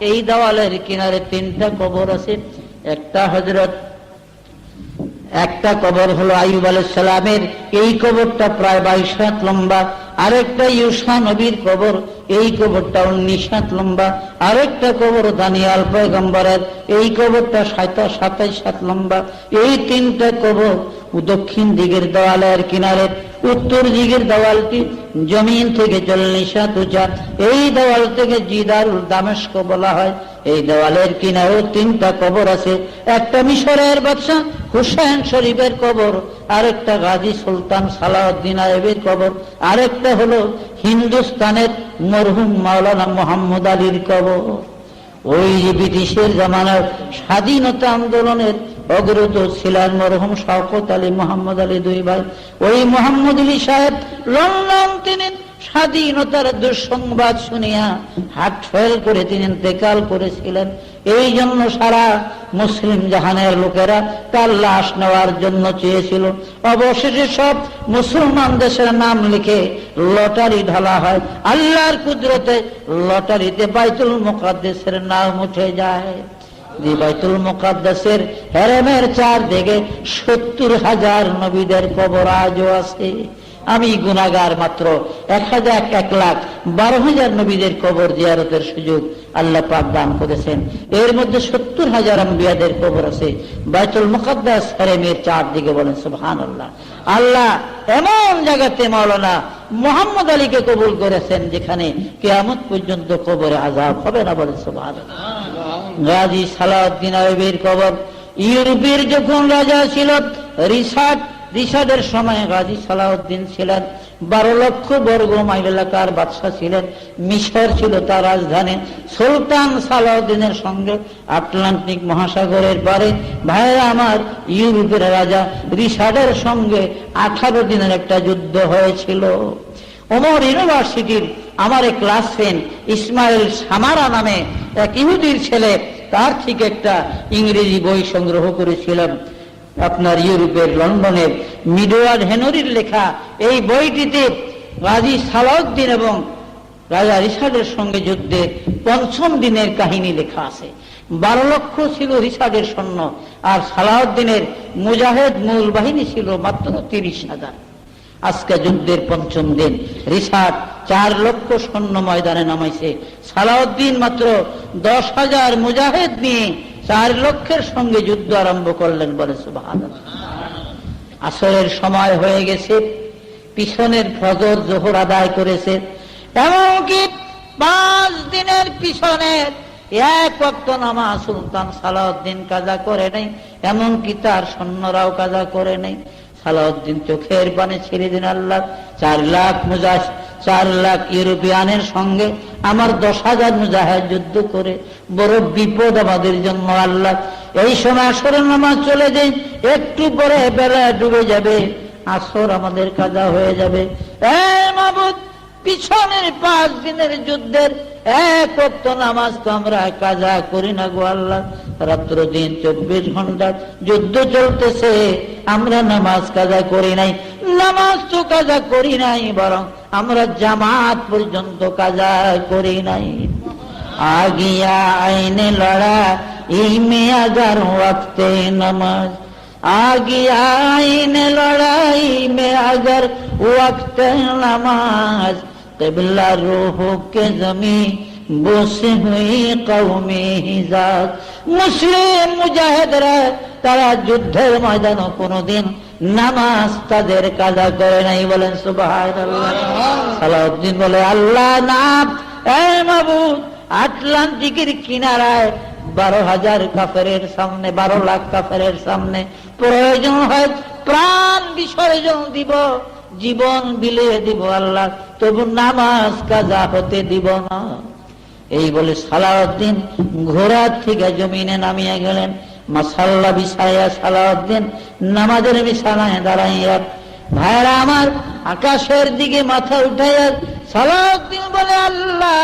এই দেওয়ালের কিনারে 3টা কবর আছে। একটা কবর হলো আইয়ুব আলাইহিস সালামের, এই কবরটা প্রায় 22 হাত লম্বা। আরেকটা ইউসা নবীর কবর, এই কবরটা 19 হাত লম্বা। আরেকটা কবর দানিয়াল পয়গম্বরের, এই কবরটা 27 হাত লম্বা। এই 3টা কবর দক্ষিণ দিকের দেওয়ালের কিনারে। উত্তর দিকের দেওয়ালটি জমিন থেকে 40 হাত উঁচা। এই দেওয়াল থেকে জিদারুল দামেস্ক বলা হয়। এই দেওয়ালের কিনারেও 3টা কবর আছে। একটা মিশরের বাদশা হুসাইন শরীফের কবর, আরেকটা গাজী সুলতান সালাউদ্দিন আইয়ুবের কবর, আরেকটা হলো হিন্দুস্তানের মরহুম মাওলানা মোহাম্মদ আলীর কবর। ওই যে ব্রিটিশের জামানার স্বাধীনতা আন্দোলনের অগ্রদূত ছিলেন মরহুম শওকত আলী, মোহাম্মদ আলী, 2 ভাই। ওই মোহাম্মদ আলী সাহেব লন্ডন তিনি স্বাধীনতার দুঃসংবাদ শুনিয়া হার্ট ফেল করে তিনি ইন্তেকাল করেছিলেন। এই জন্য সারা মুসলিম জাহানের লোকেরা তার লাশ নেওয়ার জন্য চেয়েছিল। অবশেষে সব মুসলমান দেশের নাম লিখে লটারি ঢালা হয়। আল্লাহর কুদরতে লটারিতে বাইতুল মুকাদ্দাসের নাম উঠে যায়। যে বাইতুল মুকাদ্দাসের হেরেমের চারদিকে 70,000 নবীদের কবর আজও আছে। আমি গুনাহগার, মাত্র 1,12,000 নবীদের কবর জিয়ারতের সুযোগ আল্লাহ পাক দান করেছেন। এর মধ্যে 70,000 আম্বিয়াদের কবর আছে বাইতুল মুকাদ্দাস হেরেমের চারদিকে। বলেন সুবহানাল্লাহ। আল্লাহ এমন জায়গাতে মাওলানা মোহাম্মদ আলীকে কবুল করেছেন যেখানে কিয়ামত পর্যন্ত কবরে আযাব হবে না। বলেন সুবহানাল্লাহ। গাজী সালাউদ্দিন আইয়ুবের কবর, ইউরোপের যখন রাজা ছিল রিশাদের সময় গাজী সালাউদ্দিন ছিলেন। 12 লক্ষ বর্গ মাইল এলাকার বাদশা ছিলেন। মিশর ছিল তার রাজধানী। সুলতান সালাউদ্দিনের সঙ্গে আটলান্টিক মহাসাগরের পারে ভাইরা আমার ইউরোপের রাজা রিশাদের সঙ্গে 18 দিনের একটা যুদ্ধ হয়েছিল। ওমর ইউনিভার্সিটির আমার এক ক্লাস ফ্রেন্ড ইসমাইল সামারা নামে এক ইহুদির ছেলে, তার থেকে একটা ইংরেজি বই সংগ্রহ করেছিলাম। আপনার ইউরোপের লন্ডনের মিডওয়ার্ড হেনরির লেখা এই বইটিতে গাজী সালাউদ্দিন এবং রাজা রিশাদের সঙ্গে যুদ্ধের 5ম দিনের কাহিনী লেখা আছে। 12 লক্ষ ছিল রিশাদের সৈন্য, আর সালাউদ্দিনের মুজাহিদ মূল বাহিনী ছিল মাত্র 30,000। আজকে যুদ্ধের 5ম দিন রিশাদ 4 লক্ষ সৈন্য ময়দানে নামাইছে। সালাউদ্দিন মাত্র 10,000 মুজাহিদ নিয়ে 4 লক্ষের সঙ্গে যুদ্ধ আরম্ভ করলেন। বলে সুবহানাল্লাহ। আসরের সময় হয়ে গেছে, পিছনের ফজর জোহর আদায় করেছে। এমনকি 5 দিনের পিছনের 1 ওয়াক্ত নামাজ সুলতান সালাউদ্দিন কাজা করে নাই, এমনকি তার সৈন্যরাও কাজা করে নাই। সালাউদ্দিন চোখের পানি ছেড়ে দিন, আল্লাহ 4 লাখ ইউরোপিয়ানের সঙ্গে আমার 10,000 মুজাহিদ যুদ্ধ করে বড় বিপদ আমাদের জন্য। আল্লাহ এই সময় আসরের নামাজ চলে যায়, একটু পরে বেলা ডুবে যাবে, আসর আমাদের কাজা হয়ে যাবে। মাবুদ, পিছনের 5 দিনের যুদ্ধের 1 ওয়াক্ত নামাজ তো আমরা কাজা করি না গো আল্লাহ। রাত্র দিন 24 ঘন্টা যুদ্ধ চলতেছে, আমরা নামাজ কাজা করি নাই। নামাজ তো কাজা করি নাই, বরং আমরা জামাত পর্যন্ত কাজা করি নাই। আগিয়া আইনে লড়া এই মে আগার ওয়াক্তে নামাজ, আগিয়া আইনে লড়াই মে আগার ওয়াক্তে নামাজ, কিবলা রূহ কে জমি বসে হুই কওমে হিজাজ। মুসলিম মুজাহিদরা তারা যুদ্ধের ময়দানে কোনদিন নামাজ তাদের কাজা করে নাই। বলেন সুবহানাল্লাহ। সালাউদ্দিন বলে, আল্লাহ নাম এ মাবুদ, আটলান্টিকের কিনারায় 12,000 কাফেরের সামনে, 12 লাখ কাফেরের সামনে প্রয়োজন হয় প্রাণ বিসর্জন দিব, জীবন বিলিয়ে দিব আল্লাহ, তবু নামাজ কাজা হতে দিব না। এই বলে সালাউদ্দিন ঘোড়ার থেকে জমিনে নামিয়ে গেলেন। মাসাল্লা বিছাইয়া সালাউদ্দিন নামাজের বিছানায় দাঁড়াইয়া, ভাইরা আমার আকাশের দিকে মাথা উঠাইয়া সালাউদ্দিন বলে, আল্লাহ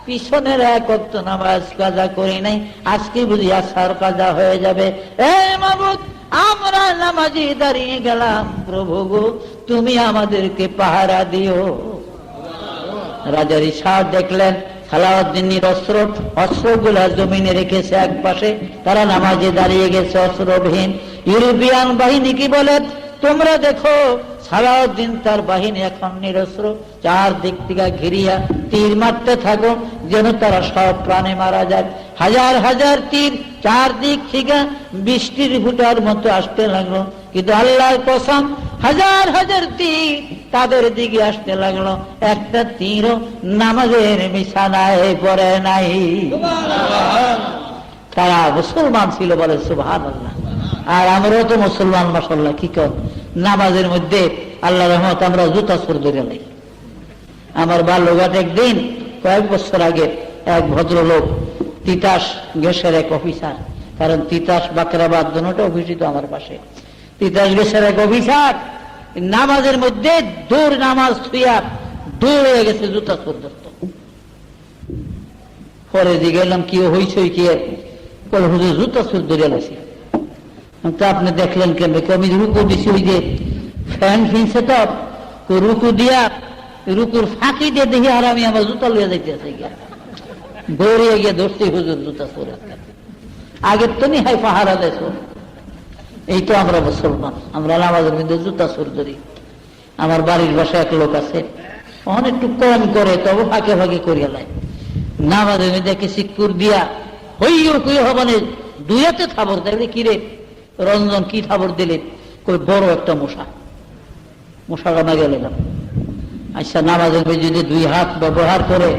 পিছনের 1 ওয়াক্ত নামাজ কাজা করি নাই, আজকে বুঝি আসার কাজা হয়ে যাবে। এ মাবুদ, আমরা নামাজে দাঁড়িয়ে গেলাম, প্রভু গো তুমি আমাদেরকে পাহারা দিও। রাজার ইশার দেখলেন সালাউদ্দিনের অস্ত্রগুলা জমিনে রেখেছে এক পাশে, তারা নামাজে দাঁড়িয়ে গেছে অস্ত্রবিহীন। ইউরোপিয়ান বাহিনী কি বলে, তোমরা দেখো সালাউদ্দিন তার বাহিনী এখন নিরস্ত্র, চারদিক থেকে ঘিরিয়া তীর মারতে থাকো যেন তারা সব প্রাণে মারা যায়। হাজার হাজার তীর চারদিক থেকে বৃষ্টির ফুটার মতো আসতে লাগলো, কিন্তু আল্লাহর কসম হাজার হাজার তীর তাদের দিকে আসতে লাগলো, একটা তীরও নামাজের বিছানায় পড়ে নাই। তারা মুসলমান ছিল বলে সুবহানাল্লাহ। আর আমরাও তো মুসলমান, মাশাআল্লাহ। কি কর, নামাজের মধ্যে আল্লাহ রহমত আমরা জুতা সুর ধরে নেই। আমার বাল্যঘাট একদিন কয়েক বছর আগে এক ভদ্রলোক, তিতাস গ্যাসের এক অফিসার, কারণ তিতাস বাকরাবাদ দুটো অফিসই তো আমার পাশে, তিতাস গ্যাসের এক অফিসার নামাজের মধ্যে দৌড় নামাজ থুইয়া দৌড় হয়ে গেছে, জুতা সুর ধরত। পরে দিয়ে গেলাম কি হয়েছে, কি হুজুর জুতা সুর ধরে লাগছে। তো আপনি দেখলেন কেন? আমি রুকু দিছি, ওই যে ফ্যান ফিনছে তো রুকু দিয়া রুকুর ফাঁকি দিয়ে দেখি আর আমি আমার জুতা লিয়ে যাইতেছে গিয়া দৌড়িয়ে গিয়ে ধরছি হুজুর জুতা সুরে। আগের তো নি হাই পাহারা দেশ। এই তো আমরা মুসলমান, আমরা নামাজের মধ্যে জুতা সুর ধরি। আমার বাড়ির বাসায় এক লোক আছে, অনেক একটু কম করে, তবে ফাঁকে ফাঁকে করিয়া লাই। নামাজের মধ্যে সিকুর দিয়া হইও কুই হবানে দুই হাতে থাবর দেয়। কিরে রঞ্জন, কি থাবর দিলে? কই বড় একটা মশা গানা গেলাম। আচ্ছা, নামাজের মধ্যে যদি দুই হাত ব্যবহার করে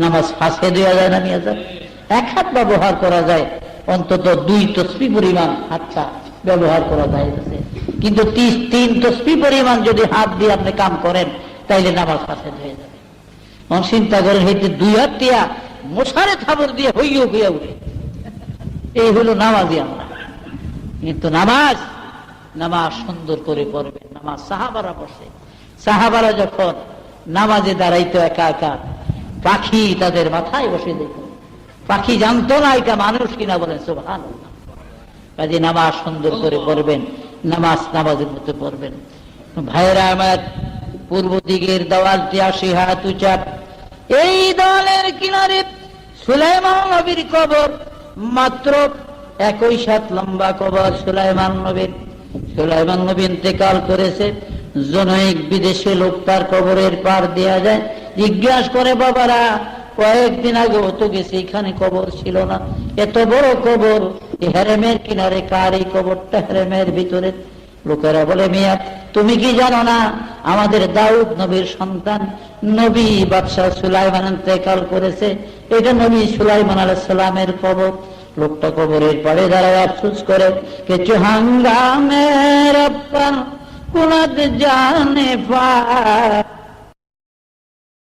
নামাজ ফাঁসে দেওয়া যায় না? নিয়ে যায়। এক হাত ব্যবহার করা যায়, অন্তত 2 তসবিহ পরিমাণ হাতটা ব্যবহার করা যায়। কিন্তু 3 তসবিহ পরিমাণ যদি হাত দিয়ে আপনি কাম করেন, তাইলে নামাজ ফাঁসে হয়ে যাবে। চিন্তা করেন, হইতে 2 হাত দিয়া মশারে থাবর দিয়ে হইয়া হইয়া উঠে। এই হলো নামাজি আমরা। কিন্তু নামাজ সুন্দর করে পড়বেন। নামাজ সাহাবারা পড়ছে। সাহাবারা যখন নামাজে দাঁড়াইতো একা একা, পাখি তাদের মাথায় বসে দিত। পাখি জানতো না এটা মানুষ কিনা, বলেন সুবহানাল্লাহ। কাজে নামাজ সুন্দর করে পড়বেন, নামাজের মতো পড়বেন। ভাইরা আমার, পূর্ব দিকের দেওয়ালটি 80 হাত উঁচা। এই দেওয়ালের কিনারে সুলাইমান নবীর কবর, মাত্র 21 হাত লম্বা কবর সুলাইমান নবীর। সুলাইমান নবী ইন্তেকাল করেছে, জনৈক বিদেশে লোক তার কবরের পার দেয়া যায়। জিজ্ঞাসা করে, বাবারা কয়েকদিন আগে তো গেছে, এখানে কবর ছিল না, এত বড় কবর হেরেমের কিনারে, কার এই কবরটা হেরেমের ভিতরে? লোকেরা বলে, মিয়া তুমি কি জানো না, আমাদের দাউদ নবীর সন্তান নবী বাদশাহ সুলাইমান ইন্তেকাল করেছে, এটা নবী সুলাইমান আলাইহিস সালামের কবর। লোকটা কবরের পাড়ে দাঁড়ায় আফসোস করে, কিছু হাঙ্গামের জানে পা